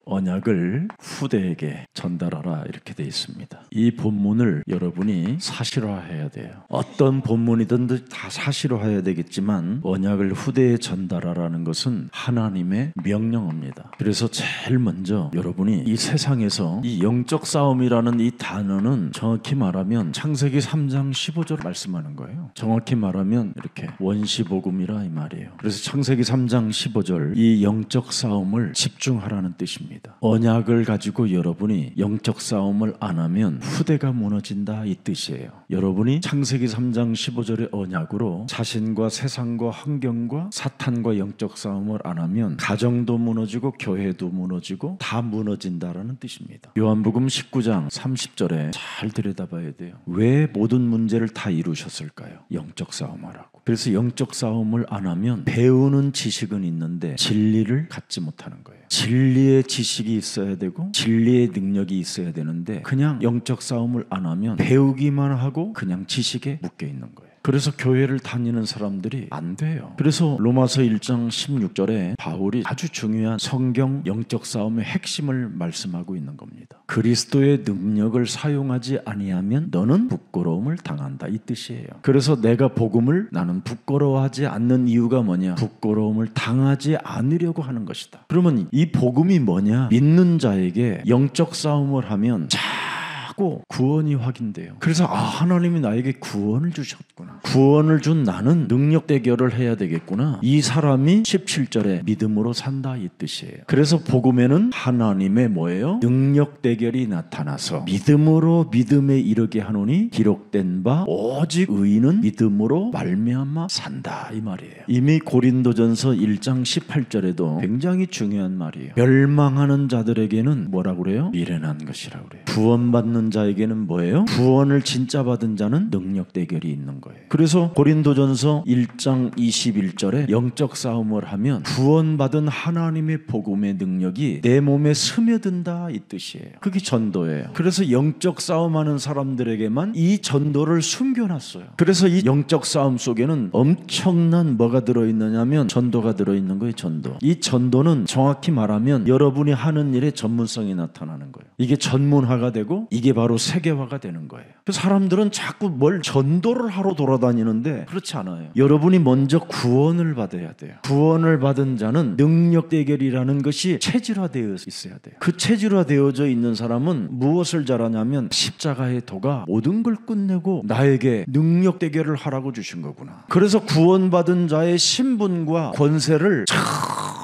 언약을 후대에게 전달하라 이렇게 되어 있습니다. 이 본문을 여러분이 사실화해야 돼요. 어떤 본문이든 다 사실화해야 되겠지만 언약을 후대에 전달하라는 것은 하나님의 명령입니다. 그래서 제일 먼저 여러분이 이 세상에서 이 영적 싸움이라는 이 단어는 정확히 말하면 창세기 3장 15절 말씀하는 거예요. 정확히 말하면 이렇게 원시복음이라 이 말이에요. 그래서 창세기 3장 15절 이 영적 싸움을 집중하라는 뜻입니다. 언약을 가지고 여러분이 영적 싸움을 안 하면 후대가 무너진다 이 뜻이에요. 여러분이 창세기 3장 15절의 언약으로 자신과 세상과 환경과 사탄과 영적 싸움을 안 하면 가정도 무너지고 교회도 무너지고 다 무너진다라는 뜻입니다. 요한복음 19장 30절에 잘 들여다봐야 돼요. 왜 모든 문제를 다 이루셨을까요? 영적 싸움하라고. 그래서 영적 싸움을 안 하면 배우는 지식은 있는데 진리를 갖지 못하는 거예요. 진리의 지식이 있어야 되고 진리의 능력이 있어야 되는데 그냥 영적 싸움을 안 하면 배우기만 하고 그냥 지식에 묶여 있는 거예요. 그래서 교회를 다니는 사람들이 안 돼요. 그래서 로마서 1장 16절에 바울이 아주 중요한 성경 영적 싸움의 핵심을 말씀하고 있는 겁니다. 그리스도의 능력을 사용하지 아니하면 너는 부끄러움을 당한다 이 뜻이에요. 그래서 내가 복음을 나는 부끄러워하지 않는 이유가 뭐냐? 부끄러움을 당하지 않으려고 하는 것이다. 그러면 이 복음이 뭐냐? 믿는 자에게 영적 싸움을 하면 구원이 확인돼요. 그래서 하나님이 나에게 구원을 주셨구나. 구원을 준 나는 능력 대결을 해야 되겠구나. 이 사람이 17절에 믿음으로 산다 이 뜻이에요. 그래서 복음에는 하나님의 뭐예요? 능력 대결이 나타나서 믿음으로 믿음에 이르게 하노니 기록된 바 오직 의인은 믿음으로 말미암아 산다 이 말이에요. 이미 고린도전서 1장 18절에도 굉장히 중요한 말이에요. 멸망하는 자들에게는 뭐라고 그래요? 미련한 것이라고 그래요. 구원받는 자에게는 뭐예요? 구원을 진짜 받은 자는 능력 대결이 있는 거예요. 그래서 고린도전서 1장 21절에 영적 싸움을 하면 구원받은 하나님의 복음의 능력이 내 몸에 스며든다 이 뜻이에요. 그게 전도예요. 그래서 영적 싸움하는 사람들에게만 이 전도를 숨겨놨어요. 그래서 이 영적 싸움 속에는 엄청난 뭐가 들어있느냐면 전도가 들어있는 거예요. 전도. 이 전도는 정확히 말하면 여러분이 하는 일에 전문성이 나타나는 거예요. 이게 전문화가 되고 이게 바로 세계화가 되는 거예요. 그래서 사람들은 자꾸 뭘 전도를 하러 돌아다니는데 그렇지 않아요. 여러분이 먼저 구원을 받아야 돼요. 구원을 받은 자는 능력 대결이라는 것이 체질화되어 있어야 돼요. 그 체질화되어져 있는 사람은 무엇을 잘하냐면 십자가의 도가 모든 걸 끝내고 나에게 능력 대결을 하라고 주신 거구나. 그래서 구원받은 자의 신분과 권세를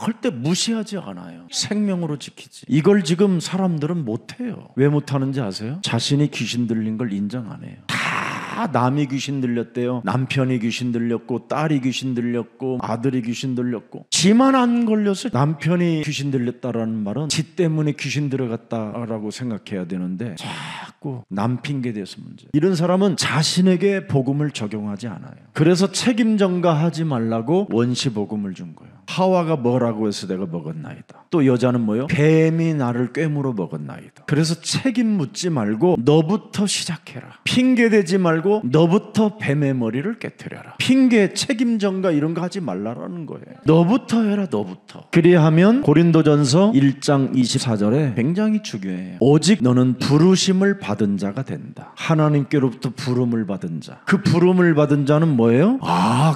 절대 무시하지 않아요. 생명으로 지키지. 이걸 지금 사람들은 못해요. 왜 못하는지 아세요? 자신이 귀신 들린 걸 인정 안 해요. 다 남이 귀신 들렸대요. 남편이 귀신 들렸고 딸이 귀신 들렸고 아들이 귀신 들렸고 지만 안 걸려서 남편이 귀신 들렸다라는 말은 지 때문에 귀신 들어갔다라고 생각해야 되는데 자꾸 남 핑계 대서 문제. 이런 사람은 자신에게 복음을 적용하지 않아요. 그래서 책임 전가하지 말라고 원시 복음을 준 거예요. 하와가 뭐라고 해서 내가 먹었나이다. 또 여자는 뭐요? 뱀이 나를 꾀물어 먹었나이다. 그래서 책임 묻지 말고 너부터 시작해라. 핑계 대지 말고 너부터 뱀의 머리를 깨트려라. 핑계, 책임 전가 이런 거 하지 말라라는 거예요. 너부터 해라. 너부터. 그리하면 고린도전서 1장 24절에 굉장히 중요해요. 오직 너는 부르심을 받은 자가 된다. 하나님께로부터 부름을 받은 자. 그 부름을 받은 자는 뭐예요?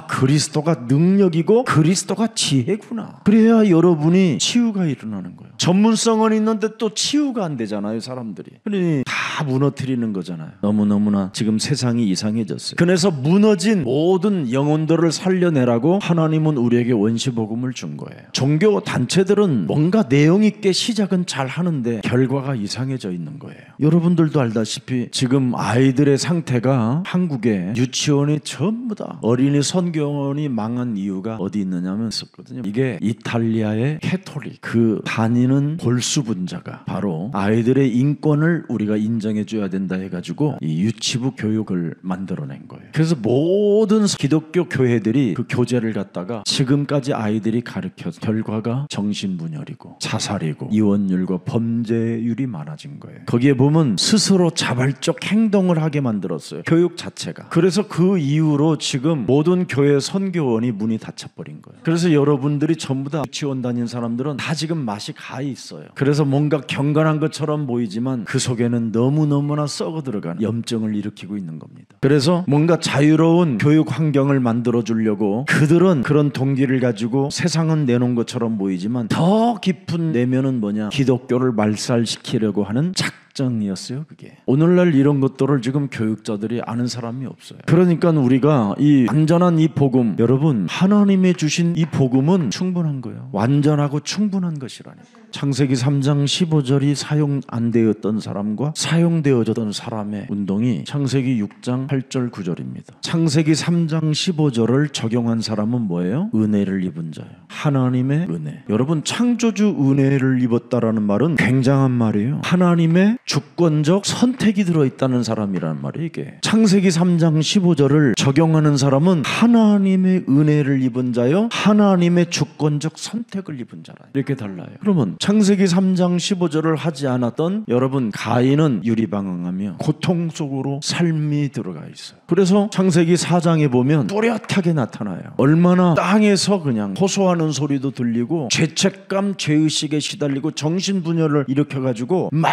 그리스도가 능력이고 그리스도가 지혜구나. 그래야 여러분이 치유가 일어나는 거예요. 전문성은 있는데 또 치유가 안 되잖아요. 사람들이. 그러니 다 무너뜨리는 거잖아요. 너무너무나 지금 세상이 이상해졌어요. 그래서 무너진 모든 영혼들을 살려내라고 하나님은 우리에게 원시복음을 준 거예요. 종교 단체들은 뭔가 내용 있게 시작은 잘 하는데 결과가 이상해져 있는 거예요. 여러분들도 알다시피 지금 아이들의 상태가 한국에 유치원이 전부 다 어린이 선교원이 망한 이유가 어디 있느냐면 있었거든요. 이게 이탈리아의 캐톨릭 그 다니는 골수 분자가 바로 아이들의 인권을 우리가 인정 인정해줘야 된다 해가지고 이 유치부 교육을 만들어낸 거예요. 그래서 모든 기독교 교회들이 그 교재를 갖다가 지금까지 아이들이 가르쳐서 결과가 정신분열이고 자살이고 이혼율과 범죄율이 많아진 거예요. 거기에 보면 스스로 자발적 행동을 하게 만들었어요. 교육 자체가. 그래서 그 이후로 지금 모든 교회 선교원이 문이 닫혀버린 거예요. 그래서 여러분들이 전부 다 유치원 다닌 사람들은 다 지금 맛이 가 있어요. 그래서 뭔가 경건한 것처럼 보이지만 그 속에는 너무너무나 썩어 들어간 염증을 일으키고 있는 겁니다. 그래서 뭔가 자유로운 교육 환경을 만들어 주려고 그들은 그런 동기를 가지고 세상은 내놓은 것처럼 보이지만 더 깊은 내면은 뭐냐, 기독교를 말살시키려고 하는 작정이었어요. 그게 오늘날 이런 것들을 지금 교육자들이 아는 사람이 없어요. 그러니까 우리가 이 완전한 이 복음, 여러분 하나님이 주신 이 복음은 충분한 거예요. 완전하고 충분한 것이라니까. 창세기 3장 15절이 사용 안 되었던 사람과 사용되어졌던 사람의 운동이 창세기 6장 8절 9절입니다. 창세기 3장 15절을 적용한 사람은 뭐예요? 은혜를 입은 자예요. 하나님의 은혜. 여러분 창조주 은혜를 입었다라는 말은 굉장한 말이에요. 하나님의 주권적 선택이 들어있다는 사람이란 말이에요. 이게 창세기 3장 15절을 적용하는 사람은 하나님의 은혜를 입은 자요, 하나님의 주권적 선택을 입은 자라. 이렇게 달라요. 그러면 창세기 3장 15절을 하지 않았던 여러분 가인은 유리방황하며 고통 속으로 삶이 들어가 있어요. 그래서 창세기 4장에 보면 뚜렷하게 나타나요. 얼마나 땅에서 그냥 호소하는 소리도 들리고 죄책감, 죄의식에 시달리고 정신분열을 일으켜가지고 막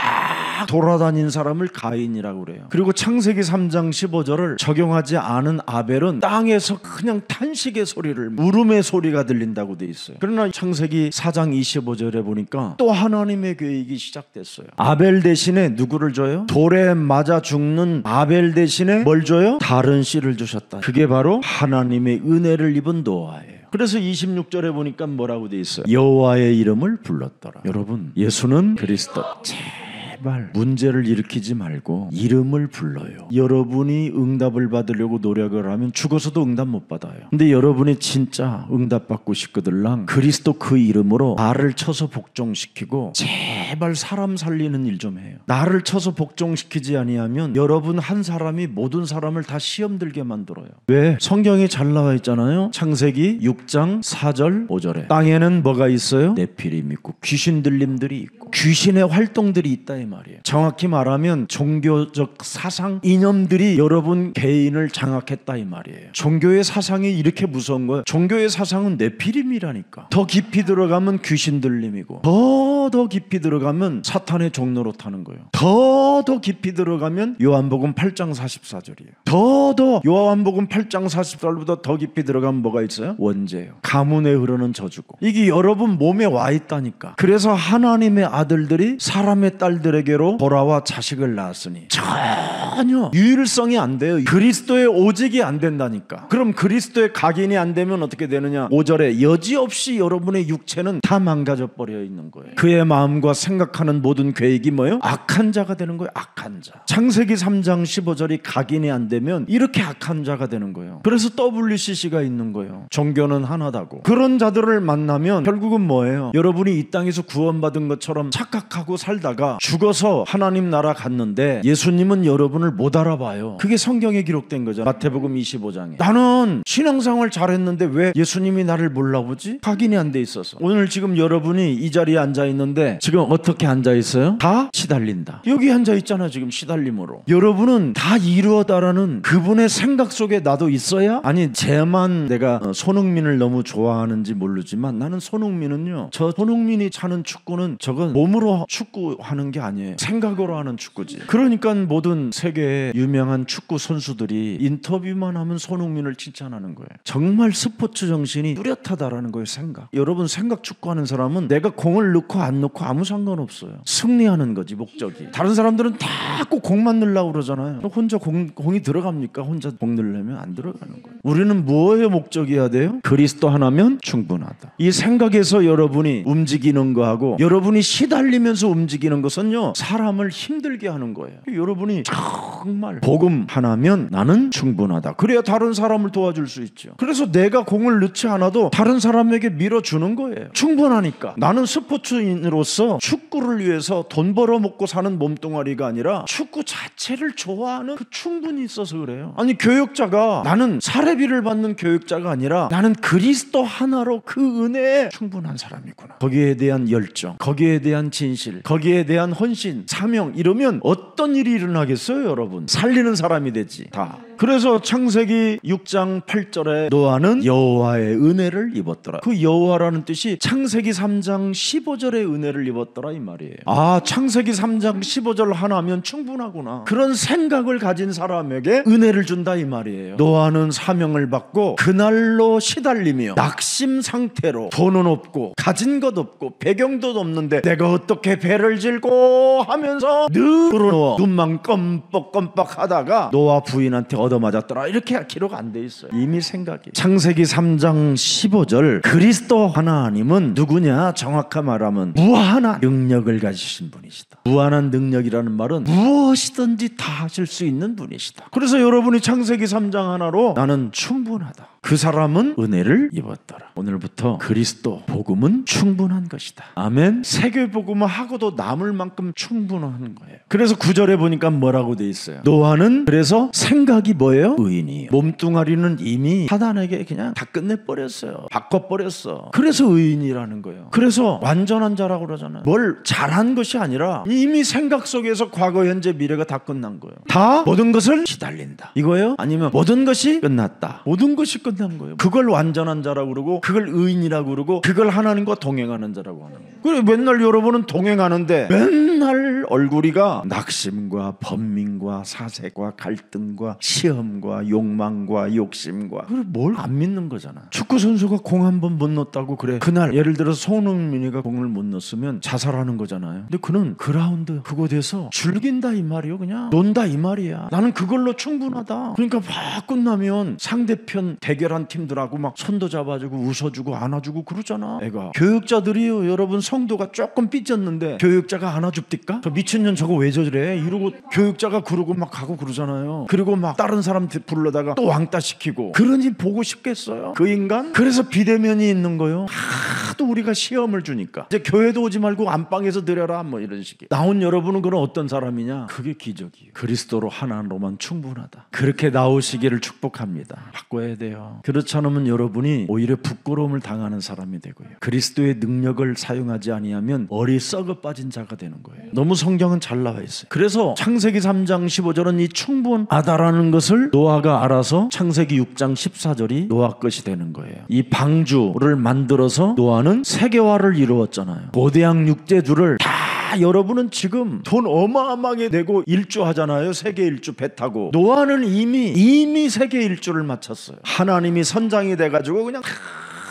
돌아다닌 사람을 가인이라고 그래요. 그리고 창세기 3장 15절을 적용하지 않은 아벨은 땅에서 그냥 탄식의 소리를, 울음의 소리가 들린다고 돼 있어요. 그러나 창세기 4장 25절에 보니까 또 하나님의 계획이 시작됐어요. 아벨 대신에 누구를 줘요? 돌에 맞아 죽는 아벨 대신에 뭘 줘요? 다른 씨를 주셨다. 그게 바로 하나님의 은혜를 입은 노아예요. 그래서 26절에 보니까 뭐라고 돼 있어요? 여호와의 이름을 불렀더라. 여러분, 예수는 그리스도. 제발 문제를 일으키지 말고 이름을 불러요. 여러분이 응답을 받으려고 노력을 하면 죽어서도 응답 못 받아요. 근데 여러분이 진짜 응답 받고 싶거들랑 그리스도 그 이름으로 나를 쳐서 복종시키고 제발 사람 살리는 일 좀 해요. 나를 쳐서 복종시키지 아니하면 여러분 한 사람이 모든 사람을 다 시험 들게 만들어요. 왜? 성경에 잘 나와 있잖아요. 창세기 6장 4절 5절에 땅에는 뭐가 있어요? 네피림 있고 귀신 들림들이 있고 귀신의 활동들이 있다 이 말이에요. 정확히 말하면 종교적 사상 이념들이 여러분 개인을 장악했다 이 말이에요. 종교의 사상이 이렇게 무서운 거예요. 종교의 사상은 네피림이라니까. 더 깊이 들어가면 귀신 들림이고 더 깊이 들어가면 사탄의 종로로 타는 거예요. 더 깊이 들어가면 요한복음 8장 44절이에요. 더 요한복음 8장 44절보다 더 깊이 들어가면 뭐가 있어요? 원죄예요. 가문에 흐르는 저주고. 이게 여러분 몸에 와 있다니까. 그래서 하나님의 아들들이 사람의 딸들에게로 돌아와 자식을 낳았으니 전혀 유일성이 안 돼요. 그리스도의 오직이 안 된다니까. 그럼 그리스도의 각인이 안 되면 어떻게 되느냐? 5절에 여지없이 여러분의 육체는 다 망가져 버려 있는 거예요. 그의 마음과 생각하는 모든 계획이 뭐예요? 악한 자가 되는 거예요. 악한 자. 창세기 3장 15절이 각인이 안 되면 이렇게 악한 자가 되는 거예요. 그래서 WCC가 있는 거예요. 종교는 하나다고. 그런 자들을 만나면 결국은 뭐예요? 여러분이 이 땅에서 구원받은 것처럼 착각하고 살다가 죽어서 하나님 나라 갔는데 예수님은 여러분을 못 알아봐요. 그게 성경에 기록된 거죠. 마태복음 25장에. 나는 신앙생활 잘했는데 왜 예수님이 나를 몰라보지? 각인이 안 돼 있어서. 오늘 지금 여러분이 이 자리에 앉아 있는데 지금 어떻게 앉아 있어요? 다 시달린다. 여기 앉아 있잖아 지금 시달림으로. 여러분은 다 이루어다라는 그분의 생각 속에 나도 있어야? 아니 쟤만 내가 손흥민을 너무 좋아하는지 모르지만 나는 손흥민은요, 저 손흥민이 차는 축구는 저건 몸으로 축구하는 게 아니에요. 생각으로 하는 축구지. 그러니까 모든 세계의 유명한 축구 선수들이 인터뷰만 하면 손흥민을 칭찬하는 거예요. 정말 스포츠 정신이 뚜렷하다라는 거예요. 생각. 여러분 생각 축구하는 사람은 내가 공을 넣고 안 넣고 아무 상관없어요. 승리하는 거지 목적이. 다른 사람들은 다 꼭 공만 넣으려고 그러잖아요. 혼자 공이 들어갑니까? 혼자 공 넣으려면 안 들어가는 거예요. 우리는 무엇의 목적이어야 돼요? 그리스도 하나면 충분하다. 이 생각에서 여러분이 움직이는 거하고 여러분이 시달리면서 움직이는 것은요, 사람을 힘들게 하는 거예요. 여러분이 정말 복음 하나면 나는 충분하다, 그래야 다른 사람을 도와줄 수 있죠. 그래서 내가 공을 넣지 않아도 다른 사람에게 밀어주는 거예요. 충분하니까. 나는 스포츠인으로서 축구를 위해서 돈 벌어먹고 사는 몸뚱아리가 아니라 축구 자체를 좋아하는 그 충분이 있어서 그래요. 아니, 교육자가, 나는 사례비를 받는 교육자가 아니라 나는 그리스도 하나로 그 은혜에 충분한 사람이구나. 거기에 대한 열정, 거기에 대한 진실, 거기에 대한 헌신, 사명, 이러면 어떤 일이 일어나겠어요, 여러분? 살리는 사람이 되지, 다. 그래서 창세기 6장 8절에 노아는 여호와의 은혜를 입었더라. 그 여호와라는 뜻이 창세기 3장 15절의 은혜를 입었더라, 이 말이에요. 아, 창세기 3장 15절 하나면 충분하구나, 그런 생각을 가진 사람에게 은혜를 준다, 이 말이에요. 노아는 사명을 받고 그날로 시달리며 낙심 상태로, 돈은 없고 가진 것 없고 배경도 없는데 내가 어떻게 배를 질고 하면서 늘 누워 눈만 껌뻑껌뻑 하다가 노아 부인한테 얻어맞았더라, 이렇게 기록 안 돼 있어요. 이미 생각이. 창세기 3장 15절, 그리스도 하나님은 누구냐? 정확히 말하면 무한한 능력을 가지신 분이시다. 무한한 능력이라는 말은 무엇이든지 다 하실 수 있는 분이시다. 그래서 여러분이 창세기 3장 하나로 나는 충분하다, 그 사람은 은혜를 입었더라. 오늘부터 그리스도 복음은 충분한 것이다. 아멘. 세계복음을 하고도 남을 만큼 충분한 거예요. 그래서 9절에 보니까 뭐라고 돼 있어요? 노아는 그래서 생각이 뭐예요? 의인이에요. 몸뚱아리는 이미 사단에게 그냥 다 끝내버렸어요. 바꿔버렸어. 그래서 의인이라는 거예요. 그래서 완전한 자라고 그러잖아요. 뭘 잘한 것이 아니라 이미 생각 속에서 과거, 현재, 미래가 다 끝난 거예요. 다 모든 것을 기다린다, 이거예요? 아니면 모든 것이 끝났다, 모든 것이 끝난 거예요. 그걸 완전한 자라고 그러고, 그걸 의인이라고 그러고, 그걸 하나님과 동행하는 자라고 하는 거예요. 그래, 맨날 여러분은 동행하는데 맨날 얼굴이가 낙심과 번민과 사색과 갈등과 시험과 욕망과 욕심과, 그걸 뭘 안 믿는 거잖아. 축구 선수가 공 한 번 못 넣었다고 그래, 그날 예를 들어서 손흥민이가 공을 못 넣었으면 자살하는 거잖아요. 근데 그는 그라운드 그곳에서 즐긴다, 이 말이요. 그냥 논다, 이 말이야. 나는 그걸로 충분하다. 그러니까 막 끝나면 상대편 대결한 팀들하고 막 손도 잡아주고 웃어주고 안아주고 그러잖아. 애가 교육자들이요, 여러분, 성도가 조금 삐졌는데 교육자가 안아줍니까? 저 미친년 저거 왜 저래? 이러고 교육자가 그러고 막 가고 그러잖아요. 그리고 막 다른 사람 불러다가 또 왕따 시키고. 그러니 보고 싶겠어요, 그 인간? 그래서 비대면이 있는 거요. 하도 우리가 시험을 주니까 이제 교회도 오지 말고 안방에서 드려라, 뭐 이런 식이. 나온 여러분은 그럼 어떤 사람이냐? 그게 기적이에요. 그리스도로 하나로만 충분하다. 그렇게 나오시기를 축복합니다. 바꿔야 돼요. 그렇지 않으면 여러분이 오히려 부끄러움을 당하는 사람이 되고요, 그리스도의 능력을 사용하지 아니하면 어리석어 빠진 자가 되는 거예요. 너무 성경은 잘 나와 있어요. 그래서 창세기 3장 15절은 이 충분하다라는 것을 노아가 알아서 창세기 6장 14절이 노아 것이 되는 거예요. 이 방주를 만들어서 노아는 세계화를 이루었잖아요. 고대양 육제주를 다, 여러분은 지금 돈 어마어마하게 내고 일주하잖아요. 세계 일주 배 타고. 노아는 이미 세계 일주를 마쳤어요. 하나님이 선장이 돼가지고 그냥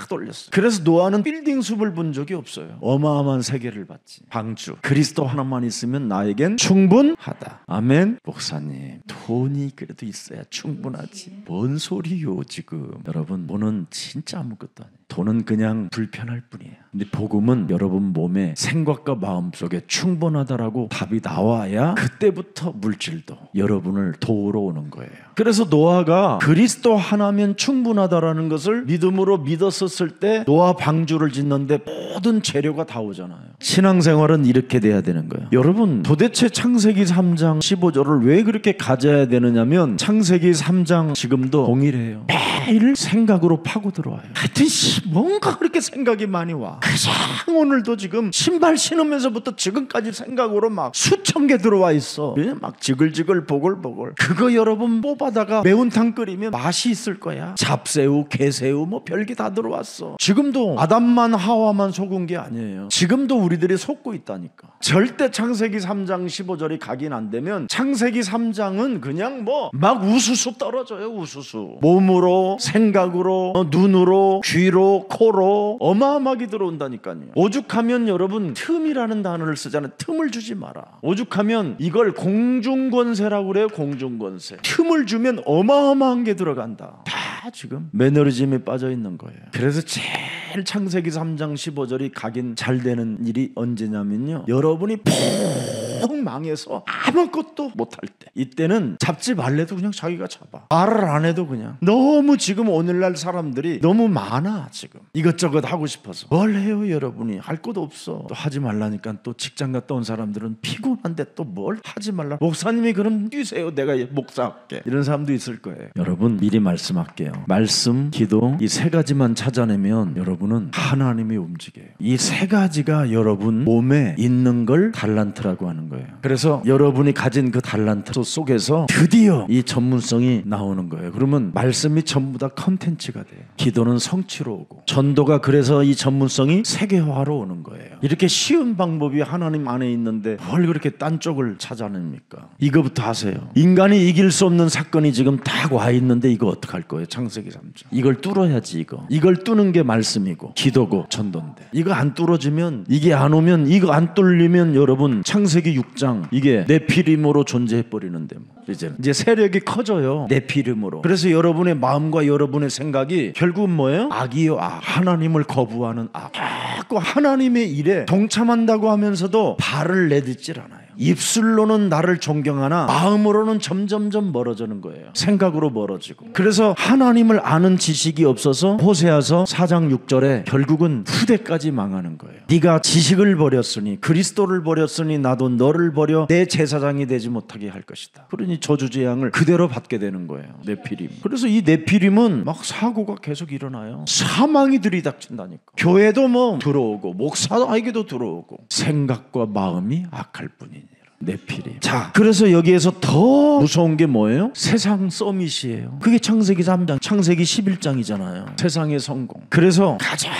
돌렸어요. 그래서 노아는 빌딩 숲을 본 적이 없어요. 어마어마한 세계를 봤지. 방주. 그리스도 하나만 있으면 나에겐 충분하다. 아멘. 목사님, 돈이 그래도 있어야 충분하지. 뭔 소리요 지금. 여러분, 돈은 진짜 아무것도 아니에요. 돈은 그냥 불편할 뿐이에요. 근데 복음은 여러분 몸에 생각과 마음속에 충분하다라고 답이 나와야 그때부터 물질도 여러분을 도우러 오는 거예요. 그래서 노아가 그리스도 하나면 충분하다라는 것을 믿음으로 믿었었을 때 노아 방주를 짓는데 모든 재료가 다 오잖아요. 신앙생활은 이렇게 돼야 되는 거예요. 여러분, 도대체 창세기 3장 15절을 왜 그렇게 가져야 되느냐면 창세기 3장 지금도 동일해요. 매일 생각으로 파고 들어와요. 하여튼 뭔가 그렇게 생각이 많이 와. 가장 오늘도 지금 신발 신으면서부터 지금까지 생각으로 막 수천 개 들어와 있어. 막 지글지글 보글보글. 그거 여러분 뽑아다가 매운탕 끓이면 맛이 있을 거야. 잡새우, 게새우 뭐 별게 다 들어왔어. 지금도 아담만 하와만 속은 게 아니에요. 지금도 우리들이 속고 있다니까. 절대 창세기 3장 15절이 각인 안 되면 창세기 3장은 그냥 뭐 막 우수수 떨어져요. 우수수. 몸으로, 생각으로, 눈으로, 귀로, 코로 어마어마하게 들어온다니까요. 오죽하면 여러분 틈이라는 단어를 쓰잖아요. 틈을 주지 마라. 오죽하면 이걸 공중권세라고 그래요. 공중권세. 틈을 주면 어마어마한 게 들어간다. 다 지금 매너리즘에 빠져 있는 거예요. 그래서 제일 제일 창세기 3장 15절이 각인 잘 되는 일이 언제냐면요, 여러분이 푹 망해서 아무것도 못할 때, 이때는 잡지 말래도 그냥 자기가 잡아. 말을 안 해도 그냥. 너무 지금 오늘날 사람들이 너무 많아. 지금 이것저것 하고 싶어서 뭘 해요? 여러분이 할 것도 없어. 또 하지 말라니까 또 직장 갔다 온 사람들은 피곤한데 또 뭘 하지 말라. 목사님이 그럼 뛰세요, 내가 목사할게. 이런 사람도 있을 거예요. 여러분 미리 말씀할게요. 말씀, 기도, 이 세 가지만 찾아내면 여러분은 하나님이 움직여요. 이 세 가지가 여러분 몸에 있는 걸 달란트라고 하는 거예요. 그래서 여러분이 가진 그 달란트 속에서 드디어 이 전문성이 나오는 거예요. 그러면 말씀이 전부 다 컨텐츠가 돼요. 기도는 성취로 오고, 전도가 그래서 이 전문성이 세계화로 오는 거예요. 이렇게 쉬운 방법이 하나님 안에 있는데 뭘 그렇게 딴 쪽을 찾아냅니까? 이거부터 하세요. 인간이 이길 수 없는 사건이 지금 딱 와 있는데 이거 어떡할 거예요? 창세기 3장. 이걸 뚫어야지. 이걸 뚫는 게 말씀이고 기도고 전도인데, 이거 안 뚫어지면, 이게 안 오면, 이거 안 뚫리면 여러분 창세기 6장 이게 네피림으로 존재해 버리는데 이제 세력이 커져요. 네피림으로. 그래서 여러분의 마음과 여러분의 생각이 결국은 뭐예요? 악이요, 악. 하나님을 거부하는 악. 자꾸 하나님의 일에 동참한다고 하면서도 발을 내딛질 않아요. 입술로는 나를 존경하나 마음으로는 점점점 멀어지는 거예요. 생각으로 멀어지고. 그래서 하나님을 아는 지식이 없어서 호세아서 4장 6절에 결국은 후대까지 망하는 거예요. 네가 지식을 버렸으니, 그리스도를 버렸으니 나도 너를 버려 내 제사장이 되지 못하게 할 것이다. 그러니 저주재앙을 그대로 받게 되는 거예요. 네피림. 그래서 이 네피림은 막 사고가 계속 일어나요. 사망이 들이닥친다니까. 교회도 뭐 들어오고 목사에게도 들어오고, 생각과 마음이 악할 뿐이니. 네피림. 자, 그래서 여기에서 더 무서운 게 뭐예요? 세상 서밋이에요. 그게 창세기 3장, 창세기 11장이잖아요. 세상의 성공. 그래서 가장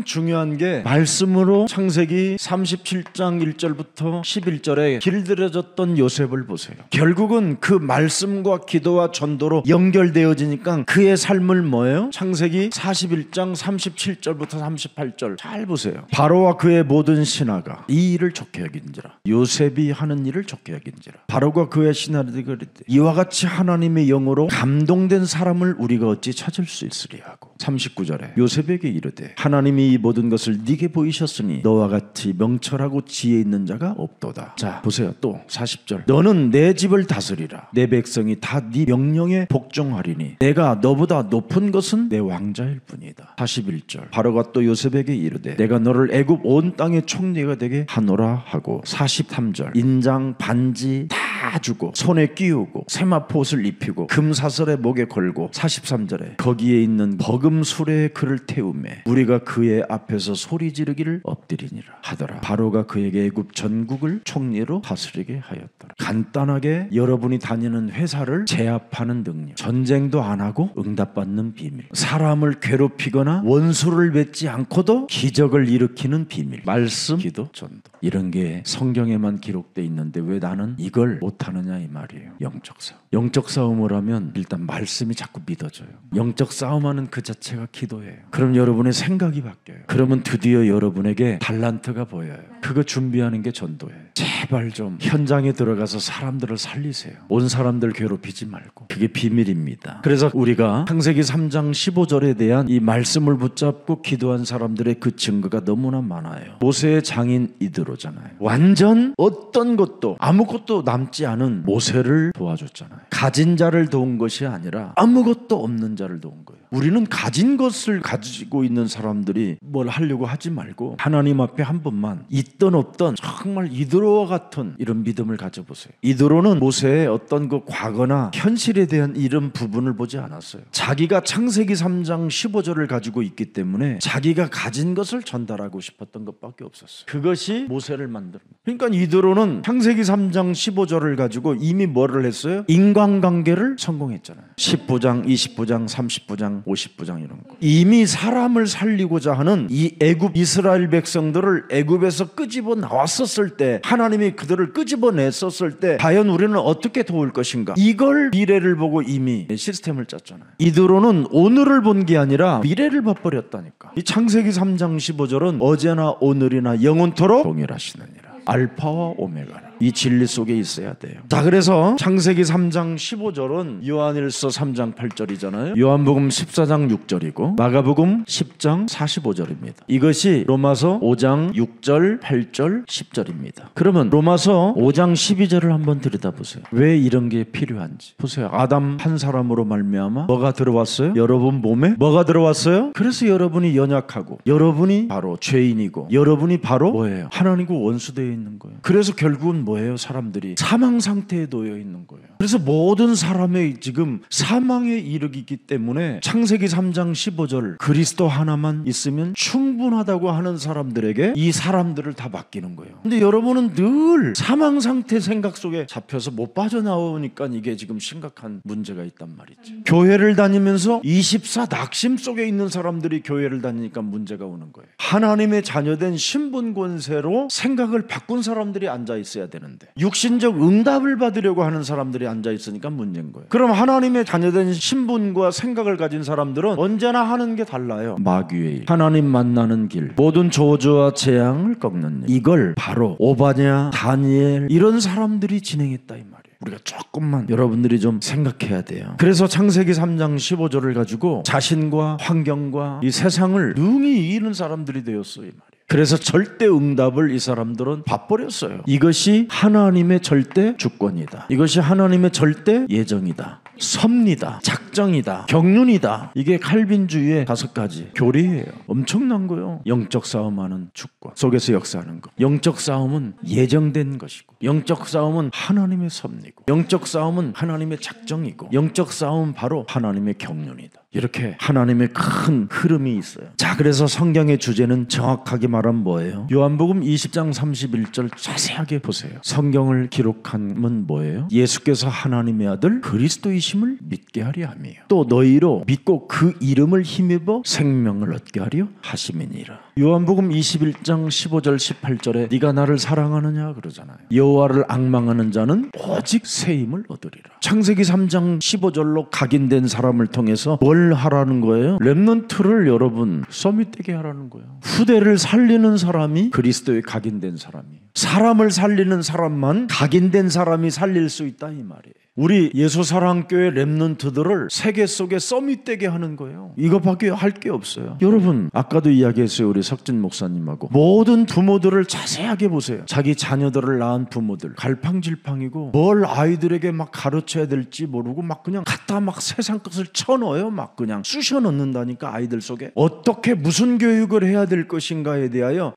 중요한 게 말씀으로 창세기 37장 1절부터 11절에 길들여졌던 요셉을 보세요. 결국은 그 말씀과 기도와 전도로 연결되어지니까 그의 삶을 뭐예요? 창세기 41장 37절부터 38절 잘 보세요. 바로와 그의 모든 신하가 이 일을 좋게 여긴지라, 요셉이 하는 일을 좋게 여긴지라. 바로가 그의 신하들이 그랬대. 이와 같이 하나님의 영으로 감동된 사람을 우리가 어찌 찾을 수 있으리 하고, 39절에 요셉에게 이르되 하나님이 이 모든 것을 네게 보이셨으니 너와 같이 명철하고 지혜 있는 자가 없도다. 자, 보세요. 또 40절. 너는 내 집을 다스리라. 내 백성이 다 네 명령에 복종하리니 내가 너보다 높은 것은 내 왕자일 뿐이다. 41절. 바로가 또 요셉에게 이르되 내가 너를 애굽 온 땅의 총리가 되게 하노라 하고, 43절. 인장 반지 다 주고 손에 끼우고 세마포옷을 입히고 금사슬에 목에 걸고, 43절에 거기에 있는 버금 수레에 그를 태우매 우리가 그의 앞에서 소리 지르기를 엎드리니라 하더라. 바로가 그에게 애굽 전국을 총리로 다스리게 하였더라. 간단하게 여러분이 다니는 회사를 제압하는 능력, 전쟁도 안 하고 응답받는 비밀, 사람을 괴롭히거나 원수를 맺지 않고도 기적을 일으키는 비밀, 말씀, 기도, 전도. 이런 게 성경에만 기록되어 있는데 왜 나는 이걸 못하느냐 이 말이에요. 영적 싸움. 영적 싸움을 하면 일단 말씀이 자꾸 믿어져요. 영적 싸움하는 그 자체가 기도예요. 그럼 여러분의 생각이 바뀌어요. 그러면 드디어 여러분에게 달란트가 보여요. 그거 준비하는 게 전도예요. 제발 좀 현장에 들어가서 사람들을 살리세요. 온 사람들 괴롭히지 말고. 그게 비밀입니다. 그래서 우리가 창세기 3장 15절에 대한 이 말씀을 붙잡고 기도한 사람들의 그 증거가 너무나 많아요. 모세의 장인 이드로잖아요. 완전 어떤 것도 아무것도 남지 않은 모세를 도와줬잖아요. 가진 자를 도운 것이 아니라 아무것도 없는 자를 도운 거예요. 우리는 가진 것을 가지고 있는 사람들이 뭘 하려고 하지 말고 하나님 앞에 한 번만 있던 없던 정말 이드로와 같은 이런 믿음을 가져보세요. 이드로는 모세의 어떤 그 과거나 현실에 대한 이런 부분을 보지 않았어요. 자기가 창세기 3장 15절을 가지고 있기 때문에 자기가 가진 것을 전달하고 싶었던 것밖에 없었어요. 그것이 모세를 만들어. 그러니까 이드로는 창세기 3장 15절을 가지고 이미 뭐를 했어요? 인간관계를 성공했잖아요. 10부장, 20부장, 30부장, 50부장 이런 거. 이미 사람을 살리고자 하는 이 애굽 이스라엘 백성들을 애굽에서 끄집어 나왔었을 때, 하나님이 그들을 끄집어 냈었을 때 과연 우리는 어떻게 도울 것인가? 이걸 미래를 보고 이미 시스템을 짰잖아요. 이드로는 오늘을 본 게 아니라 미래를 봐버렸다니까. 이 창세기 3장 15절은 어제나 오늘이나 영원토록 동일하시느니라. 알파와 오메가라. 이 진리 속에 있어야 돼요. 자, 그래서 창세기 3장 15절은 요한일서 3장 8절이잖아요. 요한복음 14장 6절이고 마가복음 10장 45절입니다. 이것이 로마서 5장 6절, 8절, 10절입니다. 그러면 로마서 5장 12절을 한번 들여다보세요. 왜 이런 게 필요한지 보세요. 아담 한 사람으로 말미암아 뭐가 들어왔어요? 여러분 몸에 뭐가 들어왔어요? 그래서 여러분이 연약하고 여러분이 바로 죄인이고 여러분이 바로 뭐예요? 하나님과 원수되어 있는 거예요. 그래서 결국은 뭐예요? 사람들이 사망 상태에 놓여 있는 거예요. 그래서 모든 사람의 지금 사망에 이르기 때문에 창세기 3장 15절 그리스도 하나만 있으면 충분하다고 하는 사람들에게 이 사람들을 다 맡기는 거예요. 근데 여러분은 늘 사망 상태 생각 속에 잡혀서 못 빠져나오니까 이게 지금 심각한 문제가 있단 말이죠. 교회를 다니면서 24 낙심 속에 있는 사람들이 교회를 다니니까 문제가 오는 거예요. 하나님의 자녀된 신분 권세로 생각을 바꾼 사람들이 앉아 있어야 되는데 육신적 응답을 받으려고 하는 사람들이 앉아 있으니까 문제인 거예요. 그럼 하나님의 자녀된 신분과 생각을 가진 사람들은 언제나 하는 게 달라요. 마귀의 일, 하나님 만나는 길, 모든 저주와 재앙을 꺾는 일. 이걸 바로 오바냐, 다니엘 이런 사람들이 진행했다 이 말이에요. 우리가 조금만 여러분들이 좀 생각해야 돼요. 그래서 창세기 3장 15절을 가지고 자신과 환경과 이 세상을 능히 이기는 사람들이 되었어요 이 말이에요. 그래서 절대 응답을 이 사람들은 봐버렸어요. 이것이 하나님의 절대 주권이다. 이것이 하나님의 절대 예정이다. 섭리다. 작정이다. 경륜이다. 이게 칼빈주의의 5가지 교리예요. 엄청난 거예요. 영적 싸움하는 주권 속에서 역사하는 것. 영적 싸움은 예정된 것이고 영적 싸움은 하나님의 섭리고 영적 싸움은 하나님의 작정이고 영적 싸움은 바로 하나님의 경륜이다. 이렇게 하나님의 큰 흐름이 있어요. 자, 그래서 성경의 주제는 정확하게 말하면 뭐예요? 요한복음 20장 31절 자세하게 보세요. 성경을 기록함은 뭐예요? 예수께서 하나님의 아들 그리스도이심을 믿게 하려 함이에요. 또 너희로 믿고 그 이름을 힘입어 생명을 얻게 하려 하심이니라. 요한복음 21장 15절 18절에 네가 나를 사랑하느냐 그러잖아요. 여호와를 앙망하는 자는 오직 새 힘을 얻으리라. 창세기 3장 15절로 각인된 사람을 통해서 뭘 하라는 거예요? 렘넌트를 여러분 서밋되게 하라는 거예요. 후대를 살리는 사람이 그리스도에 각인된 사람이에요. 사람을 살리는 사람만 각인된 사람이 살릴 수 있다 이 말이에요. 우리 예수사랑교회 렘넌트들을 세계 속에 서밋되게 하는 거예요. 이거밖에 할 게 없어요. 여러분 아까도 이야기했어요. 우리 석진 목사님하고 모든 부모들을 자세하게 보세요. 자기 자녀들을 낳은 부모들 갈팡질팡이고 뭘 아이들에게 막 가르쳐야 될지 모르고 막 그냥 갖다 막 세상 것을 쳐넣어요. 막 그냥 쑤셔 넣는다니까. 아이들 속에 어떻게 무슨 교육을 해야 될 것인가에 대하여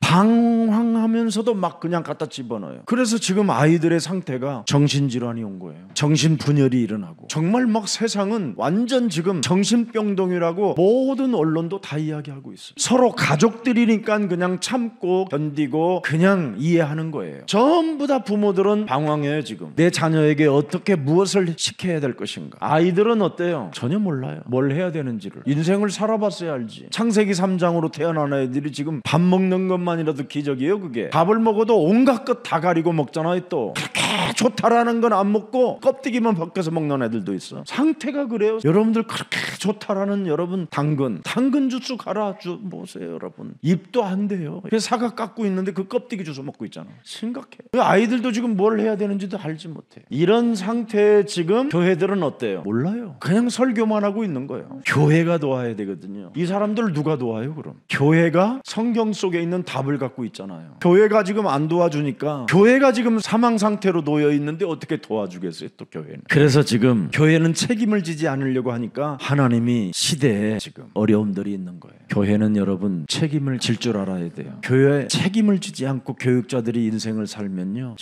방황하면서도 막 그냥 갖다 집어넣어요. 그래서 지금 아이들의 상태가 정신질환이 온 거예요. 정신분열이 일어나고 정말 막 세상은 완전 지금 정신병동이라고 모든 언론도 다 이야기하고 있어요. 서로 가족들이니까 그냥 참고 견디고 그냥 이해하는 거예요. 전부 다 부모들은 방황해요. 지금 내 자녀에게 어떻게 무엇을 시켜야 될 것인가. 아이들은 어때요? 전혀 몰라요. 뭘 해야 되는지를. 인생을 살아봤어야 알지. 창세기 3장으로 태어난 애들이 지금 밥 먹는 것만이라도 기적이에요. 그게 밥을 먹어도 온갖 것 다 가리고 먹잖아요. 또 그렇게 좋다라는 건 안 먹고 껍데기만 벗겨서 먹는 애들도 있어. 상태가 그래요. 여러분들 그렇게 좋다라는 여러분 당근 주스 갈아 보세요. 여러분 입도 안 돼요. 사과 깎고 있는데 그 껍데기 주스 먹고 있잖아. 심각해. 아이들도 지금 뭘 해야 되는지도 알지 못해. 이런 상태에 지금 교회들은 어때요? 몰라요. 그냥 설교만 하고 있는 거예요. 교회가 도와야 되거든요. 이 사람들 누가 도와요? 그럼 교회가 성경 속에 있는 답을 갖고 있잖아요. 교회가 지금 안 도와주니까 교회가 지금 사망 상태로 놓여 있는데 어떻게 도와주겠어요? 또 교회는. 그래서 지금 교회는 책임을 지지 않으려고 하니까 하나님이 시대에 지금 어려움들이 있는 거예요. 교회는 여러분 책임을 질 줄 알아야 돼요. 교회에 책임을 지지 않고 교육자들이 인생을 살면요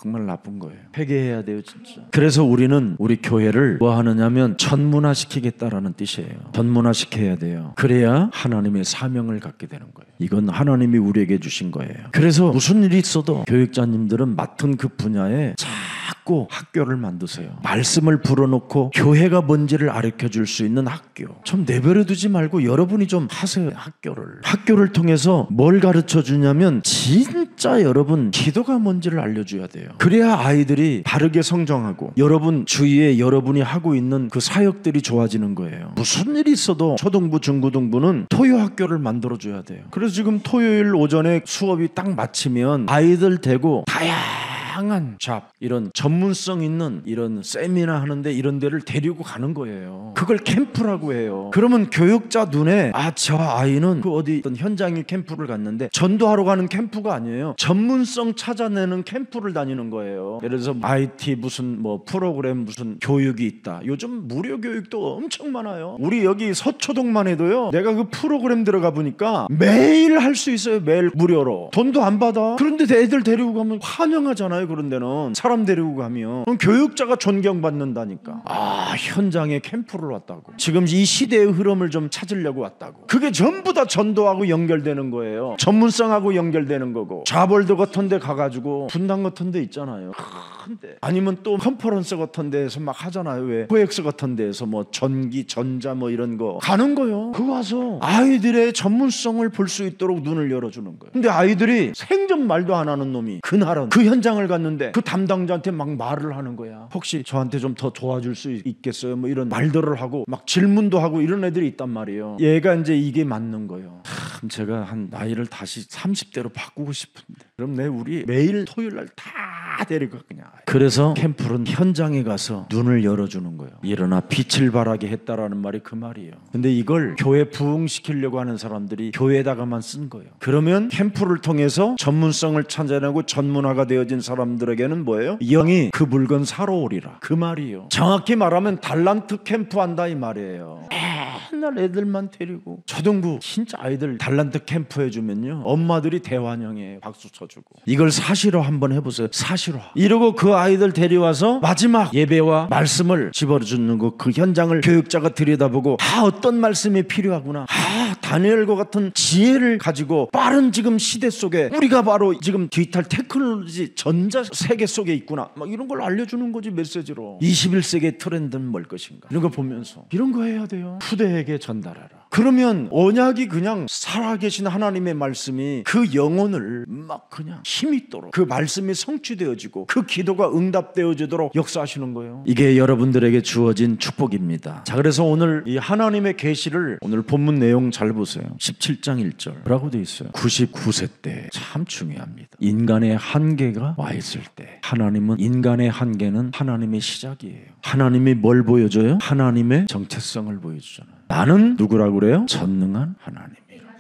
정말 나쁜 거예요. 회개해야 돼요 진짜. 그래서 우리는 우리 교회를 뭐 하느냐면 전문화시키겠다라는 뜻이에요. 전문화시켜야 돼요. 그래야 하나님의 사명을 갖게 되는 거예요. 이건 하나님이 우리에게 주신 거예요. 그래서 무슨 일이 있어도 교육자님들은 맡은 그 분야에 자꾸 학교를 만드세요. 말씀을 불어넣고 교회가 뭔지를 가르쳐줄 수 있는 학교. 좀 내버려두지 말고 여러분이 좀 하세요. 학교를 통해서 뭘 가르쳐주냐면 진짜 여러분 기도가 뭔지를 알려줘야 돼요. 그래야 아이들이 바르게 성장하고 여러분 주위에 여러분이 하고 있는 그 사역들이 좋아지는 거예요. 무슨 일이 있어도 초등부 중고등부는 토요 학교를 만들어줘야 돼요. 그래서 지금 토요일 오전에 수업이 딱 마치면 아이들 대고 다양한 다양한 잡, 이런 전문성 있는 이런 세미나 하는데 이런 데를 데리고 가는 거예요. 그걸 캠프라고 해요. 그러면 교육자 눈에 저 아이는 그 어디 어떤 현장에 캠프를 갔는데 전도하러 가는 캠프가 아니에요. 전문성 찾아내는 캠프를 다니는 거예요. 예를 들어서 IT 무슨 뭐 프로그램 무슨 교육이 있다. 요즘 무료 교육도 엄청 많아요. 우리 여기 서초동만 해도요, 내가 그 프로그램 들어가 보니까 매일 할 수 있어요. 매일 무료로. 돈도 안 받아. 그런데 애들 데리고 가면 환영하잖아요. 그런 데는 사람 데리고 가면. 그럼 교육자가 존경받는다니까. 현장에 캠프를 왔다고. 지금 이 시대의 흐름을 좀 찾으려고 왔다고. 그게 전부 다 전도하고 연결되는 거예요. 전문성하고 연결되는 거고. 자벌드 같은 데 가가지고 분당 같은 데 있잖아요. 큰데. 아니면 또 컨퍼런스 같은 데에서 막 하잖아요. 왜? 코엑스 같은 데에서 뭐 전기, 전자 뭐 이런 거 가는 거요. 그거 와서 아이들의 전문성을 볼 수 있도록 눈을 열어주는 거예요. 근데 아이들이 생전 말도 안 하는 놈이 그날은 그 현장을 갔는데 그 담당자한테 막 말을 하는 거야. 혹시 저한테 좀 더 도와줄 수 있겠어요? 뭐 이런 말들을 하고 막 질문도 하고 이런 애들이 있단 말이에요. 얘가 이제 이게 맞는 거예요. 참 제가 한 나이를 다시 30대로 바꾸고 싶은데 그럼 우리 매일 토요일 날 다 데리고 그냥. 그래서 캠프는 현장에 가서 눈을 열어주는 거예요. 일어나 빛을 발하게 했다라는 말이 그 말이에요. 근데 이걸 교회 부흥시키려고 하는 사람들이 교회에다가만 쓴 거예요. 그러면 캠프를 통해서 전문성을 찾아내고 전문화가 되어진 사람들에게는 뭐예요? 영이 그 물건 사러 오리라. 그 말이에요. 정확히 말하면 달란트 캠프 한다 이 말이에요. 맨날 애들만 데리고 초등부 진짜 아이들 달란트 캠프 해주면요, 엄마들이 대환영해. 박수 쳐주고. 이걸 사실화 한번 해보세요. 사실화. 이러고 그 아이들 데려와서 마지막 예배와 말씀을 집어주는 거, 그 현장을 교육자가 들여다보고 어떤 말씀이 필요하구나. 다니엘과 같은 지혜를 가지고 빠른 지금 시대 속에 우리가 바로 지금 디지털 테크놀로지 전자 세계 속에 있구나. 막 이런 걸 알려주는 거지, 메시지로. 21세기의 트렌드는 뭘 것인가. 이런 거 보면서 이런 거 해야 돼요. 후대에게 전달하라. 그러면 언약이 그냥 살아계신 하나님의 말씀이 그 영혼을 막 그냥 힘있도록 그 말씀이 성취되어지고 그 기도가 응답되어지도록 역사하시는 거예요. 이게 여러분들에게 주어진 축복입니다. 자, 그래서 오늘 이 하나님의 계시를 오늘 본문 내용 잘 보세요. 17장 1절 라고 되어 있어요. 99세 때 참 중요합니다. 인간의 한계가 와 있을 때 하나님은, 인간의 한계는 하나님의 시작이에요. 하나님이 뭘 보여줘요? 하나님의 정체성을 보여주잖아요. 나는 누구라고 그래요? 전능한 하나님.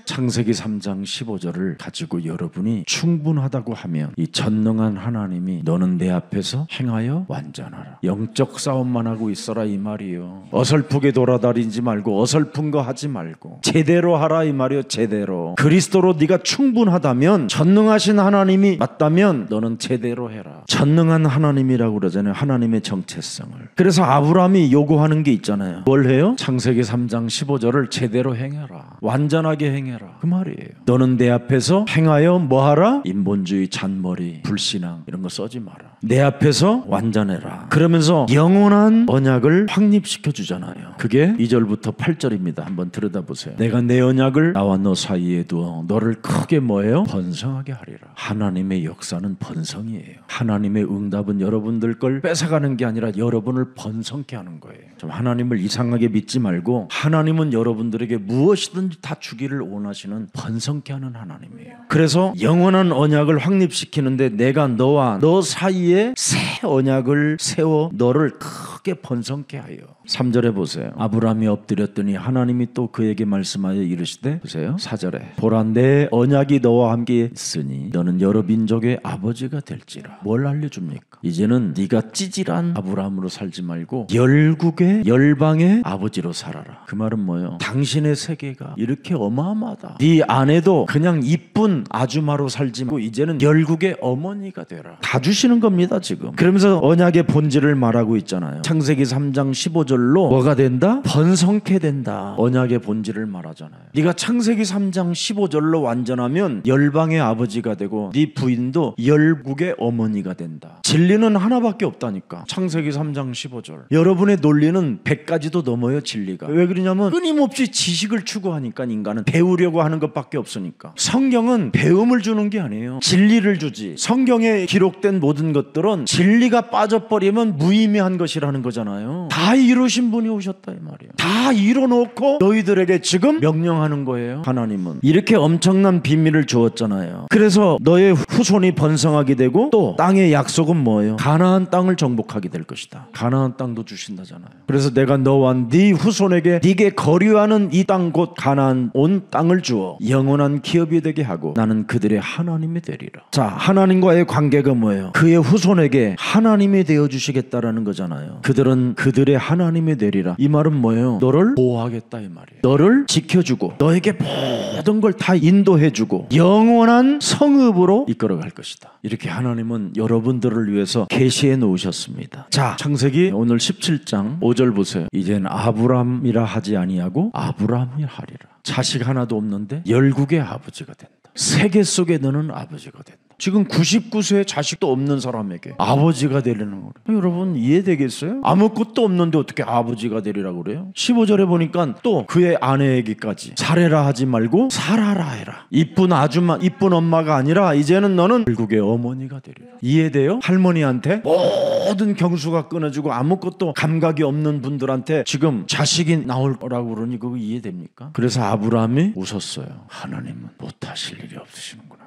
창세기 3장 15절을 가지고 여러분이 충분하다고 하면 이 전능한 하나님이 너는 내 앞에서 행하여 완전하라. 영적 싸움만 하고 있어라 이 말이요. 어설프게 돌아다니지 말고 어설픈 거 하지 말고 제대로 하라 이 말이요. 제대로. 그리스도로 네가 충분하다면, 전능하신 하나님이 맞다면 너는 제대로 해라. 전능한 하나님이라고 그러잖아요. 하나님의 정체성을. 그래서 아브라함이 요구하는 게 있잖아요. 뭘 해요? 창세기 3장 15절을 제대로 행해라. 완전하게 행해라. 그 말이에요. 너는 내 앞에서 행하여 뭐하라? 인본주의, 잔머리, 불신앙 이런 거 써지 마라. 내 앞에서 완전해라. 그러면서 영원한 언약을 확립시켜 주잖아요. 그게 2절부터 8절입니다. 한번 들여다보세요. 내가 내 언약을 나와 너 사이에 두어 너를 크게 뭐예요? 번성하게 하리라. 하나님의 역사는 번성이에요. 하나님의 응답은 여러분들 걸 뺏어가는 게 아니라 여러분을 번성케 하는 거예요. 좀 하나님을 이상하게 믿지 말고, 하나님은 여러분들에게 무엇이든지 다 주기를 원하시는 번성케 하는 하나님이에요. 그래서 영원한 언약을 확립시키는데 내가 너와 너 사이에 새 언약을 세워 너를 크게 번성케 하여. 3절에 보세요. 아브라함이 엎드렸더니 하나님이 또 그에게 말씀하여 이르시되, 보세요 4절에 보라 내 언약이 너와 함께 있으니 너는 여러 민족의 아버지가 될지라. 뭘 알려줍니까? 이제는 네가 찌질한 아브라함으로 살지 말고 열국의 열방의 아버지로 살아라. 그 말은 뭐예요? 당신의 세계가 이렇게 어마어마하다. 네 아내도 그냥 이쁜 아주마로 살지 말고 이제는 열국의 어머니가 되라. 다 주시는 겁니다 지금. 그러면서 언약의 본질을 말하고 있잖아요. 창세기 3장 15절로 뭐가 된다? 번성케 된다. 언약의 본질을 말하잖아요. 네가 창세기 3장 15절로 완전하면 열방의 아버지가 되고 네 부인도 열국의 어머니가 된다. 진리는 하나밖에 없다니까. 창세기 3장 15절. 여러분의 논리는 100가지도 넘어요. 진리가. 왜 그러냐면 끊임없이 지식을 추구하니까. 인간은 배우려고 하는 것밖에 없으니까. 성경은 배움을 주는 게 아니에요. 진리를 주지. 성경에 기록된 모든 것들은 진리가 빠져버리면 무의미한 것이라는 거잖아요. 다 이루신 분이 오셨다 이 말이에요. 다 이뤄놓고 너희들에게 지금 명령하는 거예요. 하나님은 이렇게 엄청난 비밀을 주었잖아요. 그래서 너의 후손이 번성하게 되고 또 땅의 약속은 뭐예요? 가나안 땅을 정복하게 될 것이다. 가나안 땅도 주신다잖아요. 그래서 내가 너와 네 후손에게 네게 거류하는 이 땅 곧 가나안 온 땅을 주어 영원한 기업이 되게 하고 나는 그들의 하나님이 되리라. 자, 하나님과의 관계가 뭐예요? 그의 후손에게 하나님이 되어주시겠다라는 거잖아요. 그들은 그들의 하나님이 되리라. 이 말은 뭐예요? 너를 보호하겠다 이 말이에요. 너를 지켜주고 너에게 모든 걸 다 인도해주고 영원한 성읍으로 이끌어갈 것이다. 이렇게 하나님은 여러분들을 위해서 계시해 놓으셨습니다. 자, 창세기 오늘 17장 5절 보세요. 이젠 아브람이라 하지 아니하고 아브라함이라 하리라. 자식 하나도 없는데 열국의 아버지가 된다. 세계 속에 너는 아버지가 된다. 지금 99세 자식도 없는 사람에게 아버지가 되려는 거예요. 여러분 이해되겠어요? 아무것도 없는데 어떻게 아버지가 되리라고 그래요? 15절에 보니까 또 그의 아내에게까지 살해라 하지 말고 살아라 해라. 이쁜 아줌마, 이쁜 엄마가 아니라 이제는 너는 결국의 어머니가 되리라. 이해돼요? 할머니한테 모든 경수가 끊어지고 아무것도 감각이 없는 분들한테 지금 자식이 나올 거라고 그러니 그거 이해됩니까? 그래서 아브라함이 웃었어요. 하나님은 못하실 일이 없으시는구나.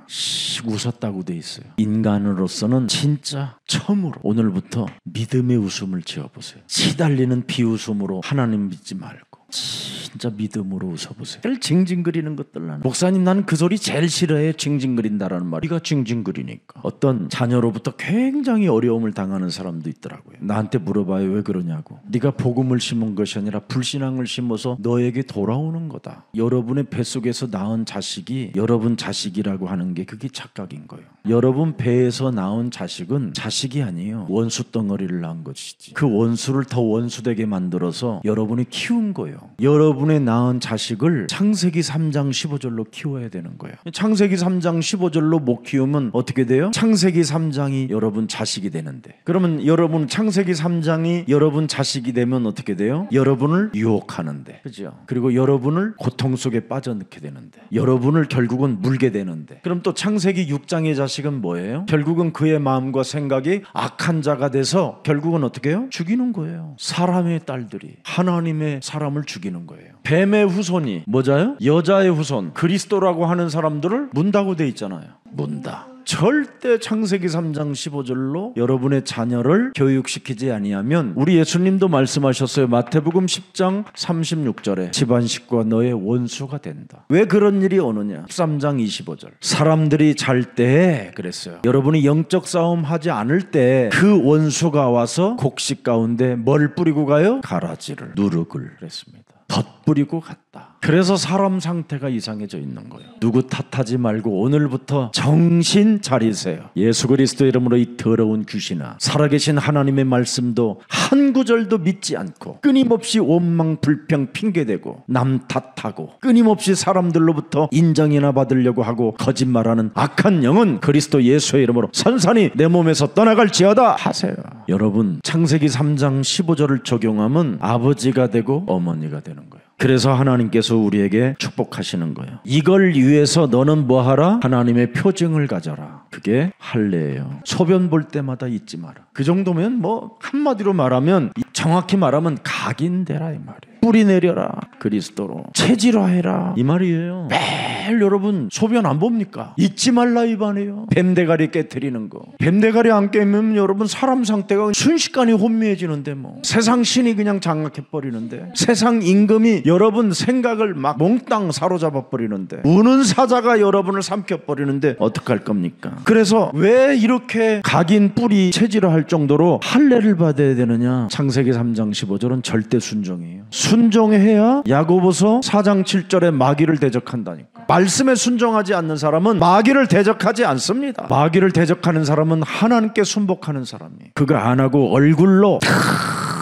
웃었다고 돼 있어요. 인간으로서는 진짜 처음으로 오늘부터 믿음의 웃음을 지어보세요. 시달리는 비웃음으로 하나님 믿지 말고 진짜 믿음으로 웃어보세요. 제일 징징거리는 것들 나는 목사님 나는 그 소리 제일 싫어해. 징징거린다라는 말. 네가 징징거리니까. 어떤 자녀로부터 굉장히 어려움을 당하는 사람도 있더라고요. 나한테 물어봐요. 왜 그러냐고. 네가 복음을 심은 것이 아니라 불신앙을 심어서 너에게 돌아오는 거다. 여러분의 뱃속에서 낳은 자식이 여러분 자식이라고 하는 게 그게 착각인 거예요. 여러분 배에서 낳은 자식은 자식이 아니에요. 원수 덩어리를 낳은 것이지. 그 원수를 더 원수되게 만들어서 여러분이 키운 거예요. 여러분의 낳은 자식을 창세기 3장 15절로 키워야 되는 거예요. 창세기 3장 15절로 못 키우면 어떻게 돼요? 창세기 3장이 여러분 자식이 되는데, 그러면 여러분 창세기 3장이 여러분 자식이 되면 어떻게 돼요? 여러분을 유혹하는데, 그죠? 그리고 여러분을 고통 속에 빠져넣게 되는데, 여러분을 결국은 물게 되는데, 그럼 또 창세기 6장의 자식은 뭐예요? 결국은 그의 마음과 생각이 악한 자가 돼서 결국은 어떻게 해요? 죽이는 거예요. 사람의 딸들이 하나님의 사람을 죽이는 거예요. 뱀의 후손이 뭐자요? 여자의 후손 그리스도라고 하는 사람들을 문다고 돼 있잖아요. 문다. 절대 창세기 3장 15절로 여러분의 자녀를 교육시키지 아니하면, 우리 예수님도 말씀하셨어요. 마태복음 10장 36절에 집안 식구가 너의 원수가 된다. 왜 그런 일이 오느냐? 13장 25절 사람들이 잘 때 그랬어요. 여러분이 영적 싸움 하지 않을 때 그 원수가 와서 곡식 가운데 뭘 뿌리고 가요? 가라지를, 누룩을 그랬습니다. 덧뿌리고 갔다. 그래서 사람 상태가 이상해져 있는 거예요. 누구 탓하지 말고 오늘부터 정신 차리세요. 예수 그리스도 이름으로 이 더러운 귀신아, 살아계신 하나님의 말씀도 한 구절도 믿지 않고 끊임없이 원망 불평 핑계대고 남 탓하고 끊임없이 사람들로부터 인정이나 받으려고 하고 거짓말하는 악한 영은 그리스도 예수의 이름으로 산산이 내 몸에서 떠나갈지어다 하세요. 여러분 창세기 3장 15절을 적용하면 아버지가 되고 어머니가 되는 거예요. 그래서 하나님께서 우리에게 축복하시는 거예요. 이걸 위해서 너는 뭐하라? 하나님의 표징을 가져라. 그게 할례예요. 소변 볼 때마다 잊지 마라. 그 정도면 뭐 한마디로 말하면, 정확히 말하면 각인되라 이 말이에요. 뿌리 내려라. 그리스도로 체질화해라 이 말이에요. 매일 여러분 소변 안 봅니까? 잊지 말라 이 말이에요. 뱀대가리 깨트리는 거. 뱀대가리 안 깨면 여러분 사람 상태가 순식간에 혼미해지는데, 뭐 세상 신이 그냥 장악해버리는데, 세상 임금이 여러분 생각을 막 몽땅 사로잡아 버리는데, 우는 사자가 여러분을 삼켜버리는데 어떡할 겁니까? 그래서 왜 이렇게 각인 뿌리 체질화할 정도로 할례를 받아야 되느냐? 창세기 3장 15절은 절대 순종이에요. 순종해야 야고보서 4장 7절에 마귀를 대적한다니까. 말씀에 순종하지 않는 사람은 마귀를 대적하지 않습니다. 마귀를 대적하는 사람은 하나님께 순복하는 사람이에요. 그거 안 하고 얼굴로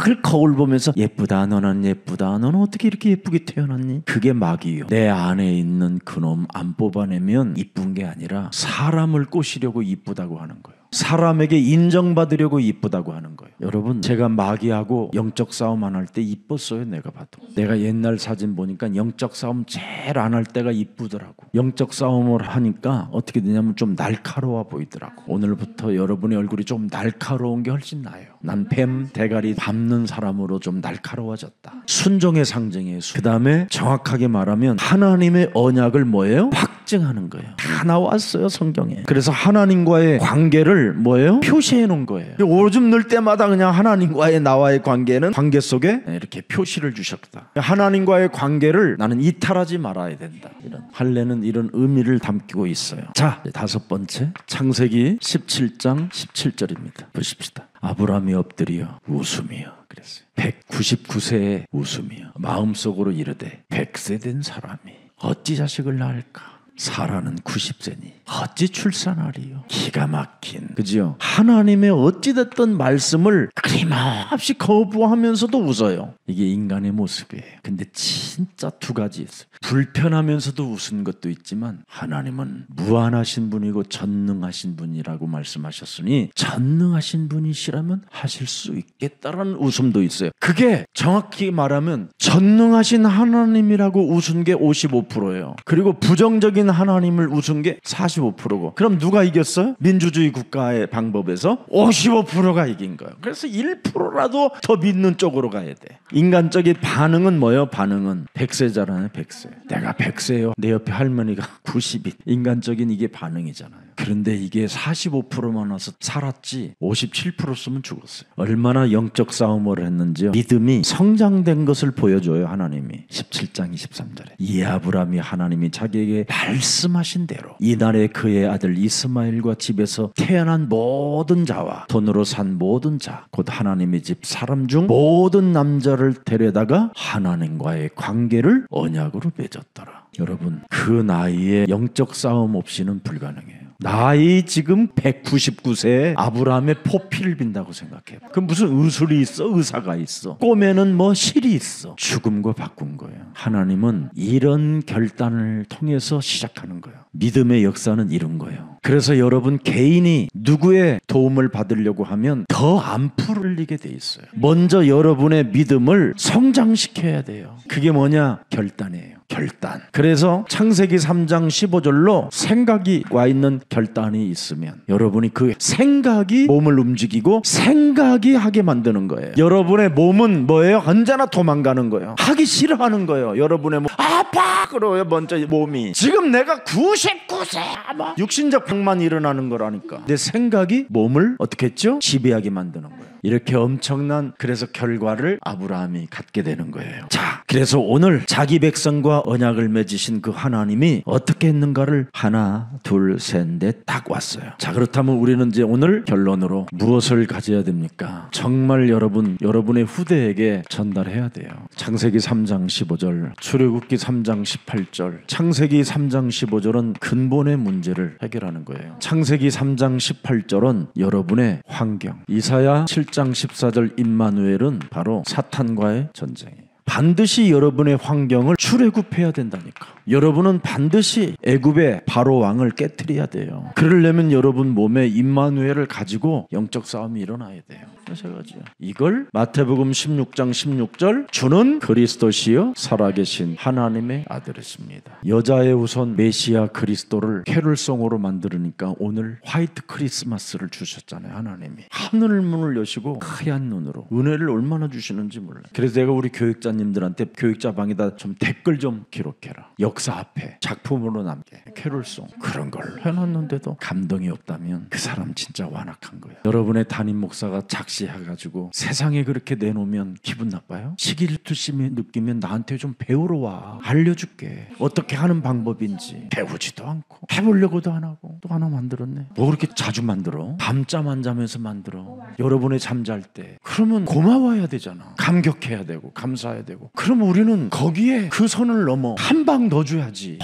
늘 거울 보면서 예쁘다, 너는 예쁘다, 너는 어떻게 이렇게 예쁘게 태어났니? 그게 마귀예요. 내 안에 있는 그놈 안 뽑아내면 이쁜 게 아니라 사람을 꼬시려고 이쁘다고 하는 거예요. 사람에게 인정받으려고 이쁘다고 하는 거예요. 여러분, 제가 마귀하고 영적 싸움 안 할 때 이뻤어요. 내가 봐도. 내가 옛날 사진 보니까 영적 싸움 제일 안 할 때가 이쁘더라고. 영적 싸움을 하니까 어떻게 되냐면 좀 날카로워 보이더라고. 오늘부터 여러분의 얼굴이 좀 날카로운 게 훨씬 나아요. 난 뱀 대가리 밟는 사람으로 좀 날카로워졌다. 순종의 상징이에요. 그 다음에 정확하게 말하면 하나님의 언약을 뭐예요? 확증하는 거예요. 다 나왔어요, 성경에. 그래서 하나님과의 관계를 뭐예요? 표시해 놓은 거예요. 오줌 넣을 때마다 그냥 하나님과의 나와의 관계는 관계 속에 이렇게 표시를 주셨다. 하나님과의 관계를 나는 이탈하지 말아야 된다. 이런 할례는 이런 의미를 담고 있어요. 자, 다섯 번째, 창세기 17장 17절입니다. 보십시다. 아브라함이 엎드려 웃으며 그랬어요. 199세에 웃으며 마음속으로 이르되 100세 된 사람이 어찌 자식을 낳을까? 사라는 90세니 어찌 출산하리요? 기가 막힌, 그죠? 하나님의 어찌됐든 말씀을 끊임없이 거부하면서도 웃어요. 이게 인간의 모습이에요. 근데 진짜 두 가지 있어요. 불편하면서도 웃은 것도 있지만 하나님은 무한하신 분이고 전능하신 분이라고 말씀하셨으니 전능하신 분이시라면 하실 수 있겠다라는 웃음도 있어요. 그게 정확히 말하면 전능하신 하나님이라고 웃은 게 55%예요. 그리고 부정적인 하나님을 웃은 게 45%고. 그럼 누가 이겼어요? 민주주의 국가의 방법에서 55%가 이긴 거예요. 그래서 1%라도 더 믿는 쪽으로 가야 돼. 인간적인 반응은 뭐예요? 반응은 100세잖아요. 100세. 내가 100세요. 내 옆에 할머니가 90이. 인간적인 이게 반응이잖아요. 그런데 이게 45%만 와서 살았지 57% 쓰면 죽었어요. 얼마나 영적 싸움을 했는지요. 믿음이 성장된 것을 보여줘요. 하나님이 17장 23절에 이 아브라함이 하나님이 자기에게 말씀하신 대로 이날에 그의 아들 이스마엘과 집에서 태어난 모든 자와 돈으로 산 모든 자 곧 하나님의 집 사람 중 모든 남자를 데려다가 하나님과의 관계를 언약으로 맺었더라. 여러분, 그 나이에 영적 싸움 없이는 불가능해요. 나이 지금 199세에 아브라함의 포피를 빈다고 생각해요. 그 무슨 의술이 있어? 의사가 있어? 꿈에는 뭐 실이 있어? 죽음과 바꾼 거예요. 하나님은 이런 결단을 통해서 시작하는 거예요. 믿음의 역사는 이런 거예요. 그래서 여러분 개인이 누구의 도움을 받으려고 하면 더 안 풀리게 돼 있어요. 먼저 여러분의 믿음을 성장시켜야 돼요. 그게 뭐냐? 결단이에요. 결단. 그래서 창세기 3장 15절로 생각이 와 있는 결단이 있으면 여러분이 그 생각이 몸을 움직이고 생각이 하게 만드는 거예요. 여러분의 몸은 뭐예요? 언제나 도망가는 거예요. 하기 싫어하는 거예요. 여러분의 몸 아파 그래요. 먼저 몸이 지금 내가 99세 아마 육신적 병만 일어나는 거라니까. 내 생각이 몸을 어떻게 했죠? 지배하게 만드는 거예요. 이렇게 엄청난 그래서 결과를 아브라함이 갖게 되는 거예요. 자, 그래서 오늘 자기 백성과 언약을 맺으신 그 하나님이 어떻게 했는가를 하나, 둘, 셋, 넷 딱 왔어요. 자, 그렇다면 우리는 이제 오늘 결론으로 무엇을 가져야 됩니까? 정말 여러분의 후대에게 전달해야 돼요. 창세기 3장 15절, 출애굽기 3장 18절. 창세기 3장 15절은 근본의 문제를 해결하는 거예요. 창세기 3장 18절은 여러분의 환경. 이사야 7장 14절 임마누엘은 바로 사탄과의 전쟁이에요. 반드시 여러분의 환경을 출애굽해야 된다니까. 여러분은 반드시 애굽의 바로 왕을 깨트려야 돼요. 그러려면 여러분 몸에 임마누엘을 가지고 영적 싸움이 일어나야 돼요. 세 가지요. 이걸 마태복음 16장 16절 주는 그리스도시요 살아계신 하나님의 아들이십니다. 여자의 우선 메시아 그리스도를 캐롤송으로 만들으니까 오늘 화이트 크리스마스를 주셨잖아요. 하나님이 하늘 문을 여시고 하얀 눈으로 은혜를 얼마나 주시는지 몰라요. 그래서 내가 우리 교육자님들한테 교육자 방에다 좀 댓글 좀 기록해라. 역사 앞에 작품으로 남게 캐롤송 그런 걸 해놨는데도 감동이 없다면 그 사람 진짜 완악한 거예요. 여러분의 담임 목사가 해가지고 세상에 그렇게 내놓으면 기분 나빠요? 시기투심이 느끼면 나한테 좀 배우러 와. 알려줄게. 어떻게 하는 방법인지. 배우지도 않고 해보려고도 안 하고 또 하나 만들었네. 뭐 그렇게 자주 만들어? 밤잠 안 자면서 만들어. 여러분의 잠잘 때. 그러면 고마워야 되잖아. 감격해야 되고 감사해야 되고. 그럼 우리는 거기에 그 선을 넘어 한 방 더 줘야지.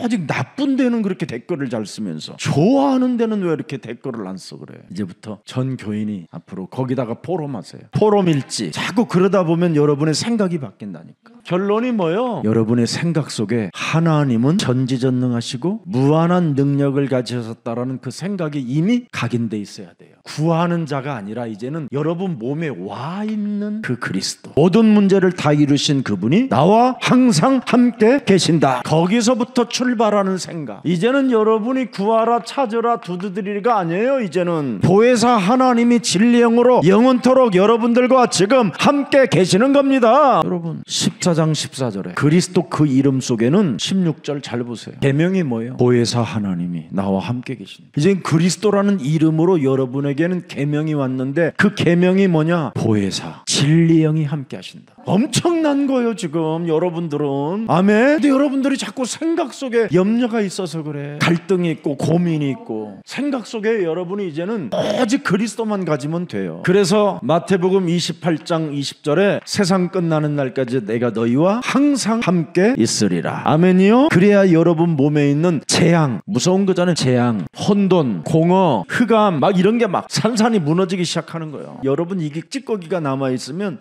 아직 나쁜 데는 그렇게 댓글을 잘 쓰면서 좋아하는 데는 왜 이렇게 댓글을 안 써 그래. 이제부터 전 교인이 앞으로 거기다가 포럼하세요. 포럼 일지. 자꾸 그러다 보면 여러분의 생각이 바뀐다니까. 결론이 뭐예요? 여러분의 생각 속에 하나님은 전지전능하시고 무한한 능력을 가지셨다라는 그 생각이 이미 각인돼 있어야 돼요. 구하는 자가 아니라 이제는 여러분 몸에 와 있는 그 그리스도, 모든 문제를 다 이루신 그분이 나와 항상 함께 계신다. 거기서부터 출발하는 생각. 이제는 여러분이 구하라 찾으라 두드리리가 아니에요. 이제는 보혜사 하나님이 진리영으로 영원토록 여러분들과 지금 함께 계시는 겁니다. 여러분 14장 14절에 그리스도 그 이름 속에는 16절 잘 보세요. 계명이 뭐예요? 보혜사 하나님이 나와 함께 계신다. 이제 그리스도라는 이름으로 여러분에게는 계명이 왔는데 그 계명이 뭐냐? 보혜사 진리영이 함께 하신다. 엄청난 거예요 지금 여러분들은. 아멘. 근데 여러분들이 자꾸 생각 속에 염려가 있어서 그래. 갈등이 있고 고민이 있고 생각 속에 여러분이 이제는 오직 그리스도만 가지면 돼요. 그래서 마태복음 28장 20절에 세상 끝나는 날까지 내가 너희와 항상 함께 있으리라. 아멘이요. 그래야 여러분 몸에 있는 재앙, 무서운 거잖아요. 재앙, 혼돈, 공허, 흑암 막 이런 게 막 산산이 무너지기 시작하는 거예요. 여러분 이게 찌꺼기가 남아있으면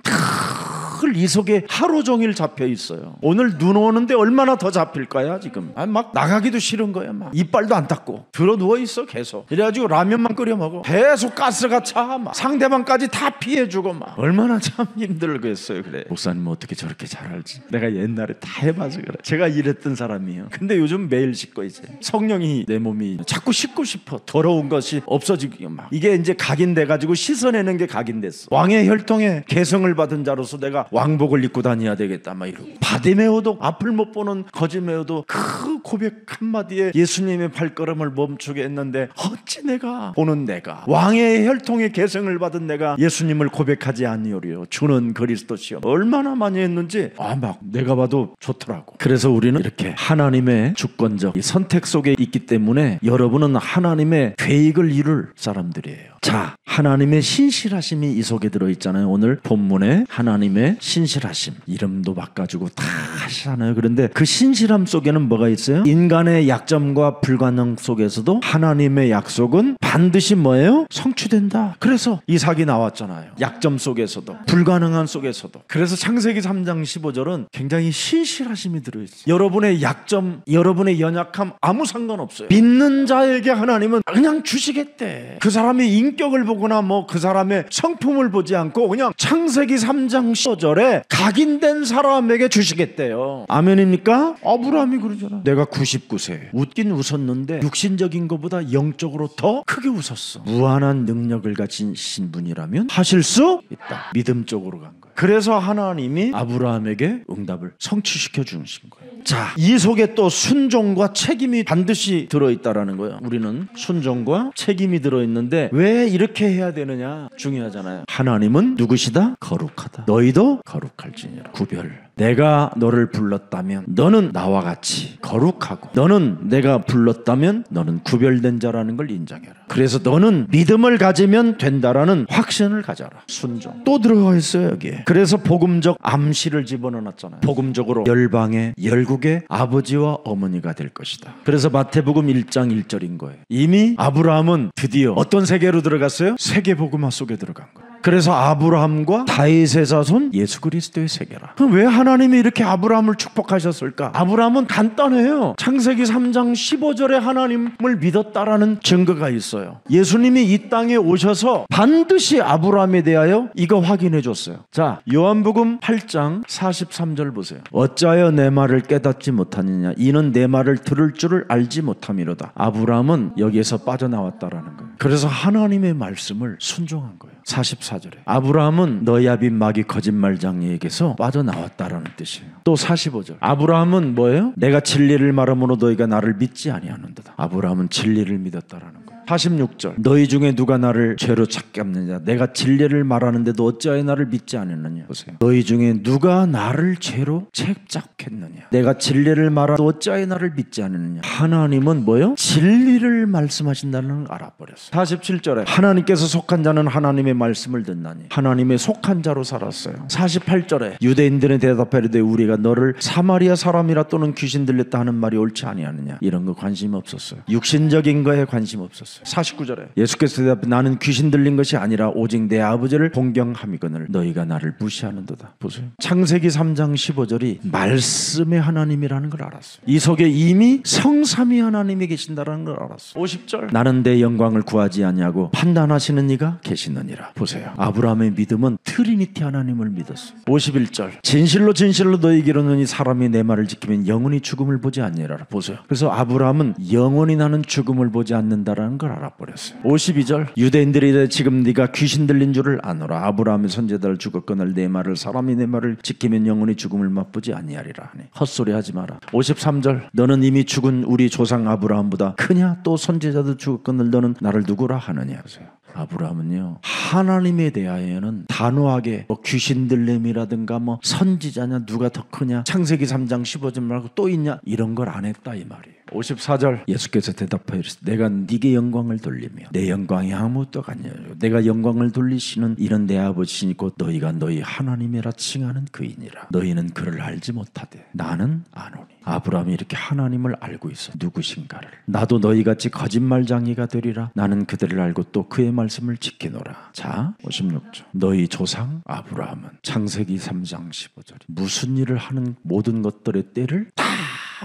이 속에 하루 종일 잡혀 있어요. 오늘 눈 오는데 얼마나 더 잡힐까요 지금? 막 나가기도 싫은 거야. 막 이빨도 안 닦고 들어 누워 있어 계속. 이래가지고 라면만 끓여 먹어. 계속 가스가 차. 막 상대방까지 다 피해주고 막. 얼마나 참 힘들겠어요. 그래. 목사님 어떻게 저렇게 잘 알지? 내가 옛날에 다 해봐서 그래. 제가 이랬던 사람이에요. 근데 요즘 매일 씻고 이제 성령이 내 몸이 자꾸 씻고 싶어. 더러운 것이 없어지기 막. 이게 이제 각인돼가지고 씻어내는 게 각인됐어. 왕의 혈통에 계승을 받은 자로서 내가 왕복을 입고 다녀야 되겠다 막 이러고. 바디메오도 앞을 못 보는 거지메오도 그 고백 한마디에 예수님의 발걸음을 멈추게 했는데 어찌 내가 보는 내가 왕의 혈통의 계승을 받은 내가 예수님을 고백하지 아니오리요 주는 그리스도시요. 얼마나 많이 했는지 막 내가 봐도 좋더라고. 그래서 우리는 이렇게 하나님의 주권적 선택 속에 있기 때문에 여러분은 하나님의 계획을 이룰 사람들이에요. 자, 하나님의 신실하심이 이 속에 들어있잖아요. 오늘 본문에 하나님의 신실하심 이름도 바꿔주고 다 하시잖아요. 그런데 그 신실함 속에는 뭐가 있어요? 인간의 약점과 불가능 속에서도 하나님의 약속은 반드시 뭐예요? 성취된다. 그래서 이삭이 나왔잖아요. 약점 속에서도 불가능한 속에서도. 그래서 창세기 3장 15절은 굉장히 신실하심이 들어있어요. 여러분의 약점, 여러분의 연약함 아무 상관없어요. 믿는 자에게 하나님은 그냥 주시겠대. 그 사람의 인격을 보거나 뭐 그 사람의 성품을 보지 않고 그냥 창세기 3장 15절에 각인된 사람에게 주시겠대요. 아멘입니까? 아브라함이 그러잖아. 내가 99세 웃긴 웃었는데 육신적인 것보다 영적으로 더 크게 웃었어. 무한한 능력을 가진 분이라면 하실 수 있다. 믿음 쪽으로 간 거예요. 그래서 하나님이 아브라함에게 응답을 성취시켜 주신 거예요. 자, 이 속에 또 순종과 책임이 반드시 들어있다라는 거예요. 우리는 순종과 책임이 들어있는데 왜 이렇게 해야 되느냐 중요하잖아요. 하나님은 누구시다? 거룩하다. 너희도 거룩할지니라. 구별. 내가 너를 불렀다면 너는 나와 같이 거룩하고 너는 내가 불렀다면 너는 구별된 자라는 걸 인정해라. 그래서 너는 믿음을 가지면 된다라는 확신을 가져라. 순종. 또 들어가 있어요 여기에. 그래서 복음적 암시를 집어넣었잖아요. 복음적으로 열방의 열국의 아버지와 어머니가 될 것이다. 그래서 마태복음 1장 1절인 거예요. 이미 아브라함은 드디어 어떤 세계로 들어갔어요? 세계복음화 속에 들어간 거예요. 그래서 아브라함과 다윗의 자손 예수 그리스도의 세계라. 그럼 왜 하나님이 이렇게 아브라함을 축복하셨을까? 아브라함은 간단해요. 창세기 3장 15절에 하나님을 믿었다라는 증거가 있어요. 예수님이 이 땅에 오셔서 반드시 아브라함에 대하여 이거 확인해 줬어요. 자, 요한복음 8장 43절 보세요. 어찌하여 내 말을 깨닫지 못하느냐? 이는 내 말을 들을 줄을 알지 못함이로다. 아브라함은 여기에서 빠져나왔다라는 거예요. 그래서 하나님의 말씀을 순종한 거예요. 44절에 아브라함은 너희 아비 마귀 거짓말장이에게서 빠져나왔다라는 뜻이에요. 또 45절 아브라함은 뭐예요? 내가 진리를 말함으로 너희가 나를 믿지 아니하는도다. 아브라함은 진리를 믿었다라는 거예요. 46절 너희 중에 누가 나를 죄로 찾겠느냐? 내가 진리를 말하는데도 어찌하여 나를 믿지 않았느냐? 보세요. 너희 중에 누가 나를 죄로 책잡겠느냐? 내가 진리를 말하도 어찌하여 나를 믿지 않았느냐? 하나님은 뭐예요? 진리를 말씀하신다는 걸 알아버렸어요. 47절에 하나님께서 속한 자는 하나님의 말씀을 듣나니 하나님의 속한 자로 살았어요. 48절에 유대인들은 대답하리되 우리가 너를 사마리아 사람이라 또는 귀신 들렸다 하는 말이 옳지 아니하느냐? 이런 거 관심 없었어요. 육신적인 거에 관심 없었어요. 보세요. 49절에 예수께서 대답해 나는 귀신 들린 것이 아니라 오직 내 아버지를 공경함이거늘 너희가 나를 무시하는도다. 보세요. 창세기 3장 15절이 말씀의 하나님이라는 걸 알았어요. 이 속에 이미 성삼위 하나님이 계신다라는 걸 알았어요. 50절 나는 내 영광을 구하지 아니하고 판단하시는 이가 계시느니라. 보세요. 아브라함의 믿음은 트리니티 하나님을 믿었어요. 51절 진실로 진실로 너희에게 이르노니 사람이 내 말을 지키면 영원히 죽음을 보지 아니하리라. 보세요. 그래서 아브라함은 영원히 나는 죽음을 보지 않는다라는 걸 알아버렸어요. 52절 유대인들이 지금 네가 귀신 들린 줄을 아노라. 아브라함의 선제자를 죽었거늘 내 말을 사람이 내 말을 지키면 영원히 죽음을 맛보지 아니하리라 하니 헛소리 하지 마라. 53절 너는 이미 죽은 우리 조상 아브라함보다 크냐 또 선제자도 죽었거늘 너는 나를 누구라 하느냐 하세요. 아브라함은요 하나님에 대하여는 단호하게 귀신 들림이라든가 선지자냐 누가 더 크냐 창세기 3장 15절 말고 또 있냐 이런 걸 안 했다 이 말이에요. 54절 예수께서 대답하여 이르시되 내가 네게 영광을 돌리며 내 영광이 아무것도 아니요 내가 영광을 돌리시는 이런 내 아버지시니 곧 너희가 너희 하나님이라 칭하는 그이니라. 너희는 그를 알지 못하되 나는 아노니. 아브라함이 이렇게 하나님을 알고 있어. 누구신가를. 나도 너희같이 거짓말장이가 되리라. 나는 그들을 알고 또 그의 말씀을 지키노라. 자 56절 너희 조상 아브라함은 창세기 3장 15절 무슨 일을 하는 모든 것들의 때를 다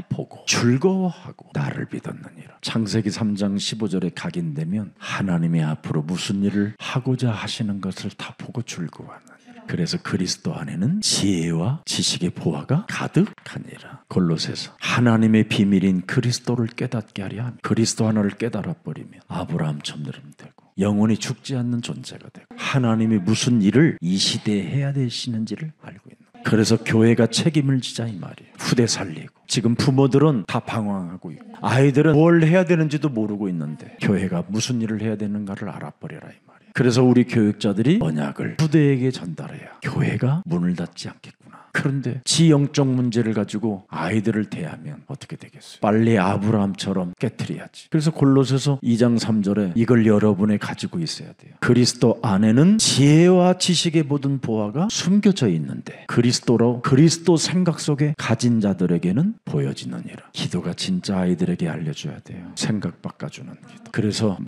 보고 즐거워하고 나를 믿었느니라. 창세기 3장 15절에 각인되면 하나님의 앞으로 무슨 일을 하고자 하시는 것을 다 보고 즐거워하느니라. 그래서 그리스도 안에는 지혜와 지식의 보화가 가득하니라. 골로새서 하나님의 비밀인 그리스도를 깨닫게 하려 하며 그리스도 하나를 깨달아 버리면 아브라함처럼 되고 영원히 죽지 않는 존재가 되고 하나님이 무슨 일을 이 시대에 해야 되시는지를 알고 있는. 그래서 교회가 책임을 지자 이 말이에요. 후대 살리고. 지금 부모들은 다 방황하고 있고 아이들은 뭘 해야 되는지도 모르고 있는데 교회가 무슨 일을 해야 되는가를 알아버려라 이 말이에요. 그래서 우리 교육자들이 언약을 후대에게 전달해야 교회가 문을 닫지 않겠구나. 그런데 지영적 문제를 가지고 아이들을 대하면 어떻게 되겠어요? 빨리 아브라함처럼 깨트려야지. 그래서 골로새서 2장 3절에 이걸 여러분이 가지고 있어야 돼요. 그리스도 안에는 지혜와 지식의 모든 보화가 숨겨져 있는데 그리스도 생각 속에 가진 자들에게는 보여지느니라. 기도가 진짜 아이들에게 알려줘야 돼요. 생각 바꿔주는 기도. 그래서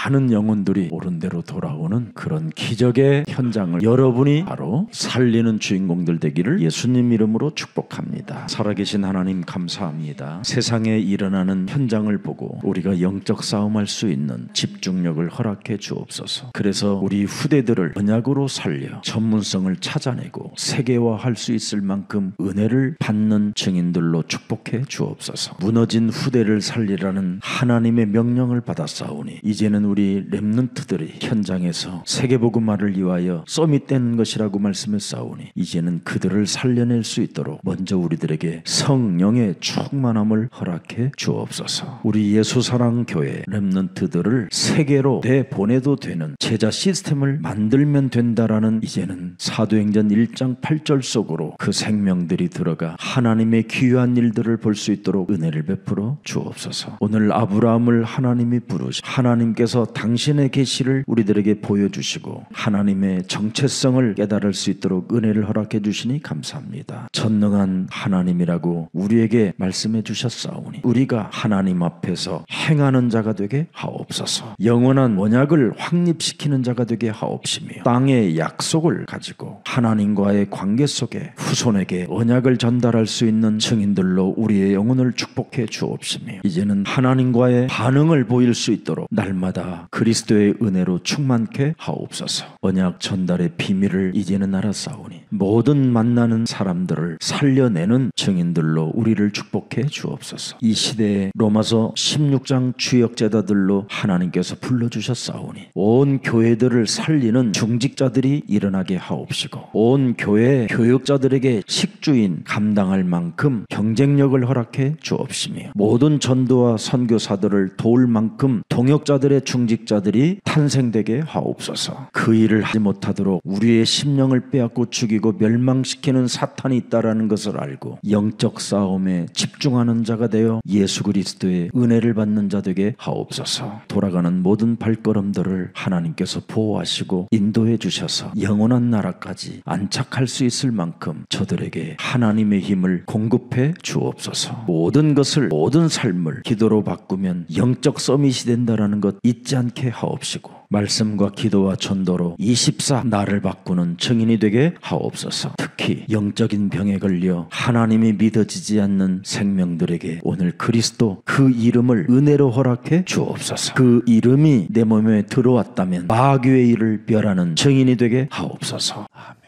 많은 영혼들이 옳은 대로 돌아오는 그런 기적의 현장을 여러분이 바로 살리는 주인공들 되기를 예수님 이름으로 축복합니다. 살아계신 하나님 감사합니다. 세상에 일어나는 현장을 보고 우리가 영적 싸움할 수 있는 집중력을 허락해 주옵소서. 그래서 우리 후대들을 언약으로 살려 전문성을 찾아내고 세계화할 수 있을 만큼 은혜를 받는 증인들로 축복해 주옵소서. 무너진 후대를 살리라는 하나님의 명령을 받았사오니 이제는 우리 렘넌트들이 현장에서 세계복음화를 위하여 서밋되는 것이라고 말씀했사오니 이제는 그들을 살려낼 수 있도록 먼저 우리들에게 성령의 충만함을 허락해 주옵소서. 우리 예수사랑교회 렘넌트들을 세계로 내보내도 되는 제자 시스템을 만들면 된다라는 이제는 사도행전 1장 8절 속으로 그 생명들이 들어가 하나님의 귀한 일들을 볼 수 있도록 은혜를 베풀어 주옵소서. 오늘 아브라함을 하나님이 부르시 하나님께서 당신의 계시를 우리들에게 보여주시고 하나님의 정체성을 깨달을 수 있도록 은혜를 허락해 주시니 감사합니다. 전능한 하나님이라고 우리에게 말씀해 주셨사오니 우리가 하나님 앞에서 행하는 자가 되게 하옵소서. 영원한 언약을 확립시키는 자가 되게 하옵시며 땅의 약속을 가지고 하나님과의 관계 속에 후손에게 언약을 전달할 수 있는 증인들로 우리의 영혼을 축복해 주옵시며 이제는 하나님과의 반응을 보일 수 있도록 날마다 그리스도의 은혜로 충만케 하옵소서. 언약 전달의 비밀을 이제는 알았사오니 모든 만나는 사람들을 살려내는 증인들로 우리를 축복해 주옵소서. 이 시대에 로마서 16장 주역제자들로 하나님께서 불러주셨사오니 온 교회들을 살리는 중직자들이 일어나게 하옵시고 온 교회 교육자들에게 식주인 감당할 만큼 경쟁력을 허락해 주옵시며 모든 전도와 선교사들을 도울 만큼 동역자들의 중직자들이 탄생되게 하옵소서. 그 일을 하지 못하도록 우리의 심령을 빼앗고 죽이고 죽이고 멸망시키는 사탄이 있다라는 것을 알고 영적 싸움에 집중하는 자가 되어 예수 그리스도의 은혜를 받는 자 되게 하옵소서. 돌아가는 모든 발걸음들을 하나님께서 보호하시고 인도해 주셔서 영원한 나라까지 안착할 수 있을 만큼 저들에게 하나님의 힘을 공급해 주옵소서. 모든 것을, 모든 삶을 기도로 바꾸면 영적 서밋이 된다라는 것 잊지 않게 하옵시고 말씀과 기도와 전도로 24 나를 바꾸는 증인이 되게 하옵소서. 특히 영적인 병에 걸려 하나님이 믿어지지 않는 생명들에게 오늘 그리스도 그 이름을 은혜로 허락해 주옵소서. 그 이름이 내 몸에 들어왔다면 마귀의 일을 멸하는 증인이 되게 하옵소서. 아멘.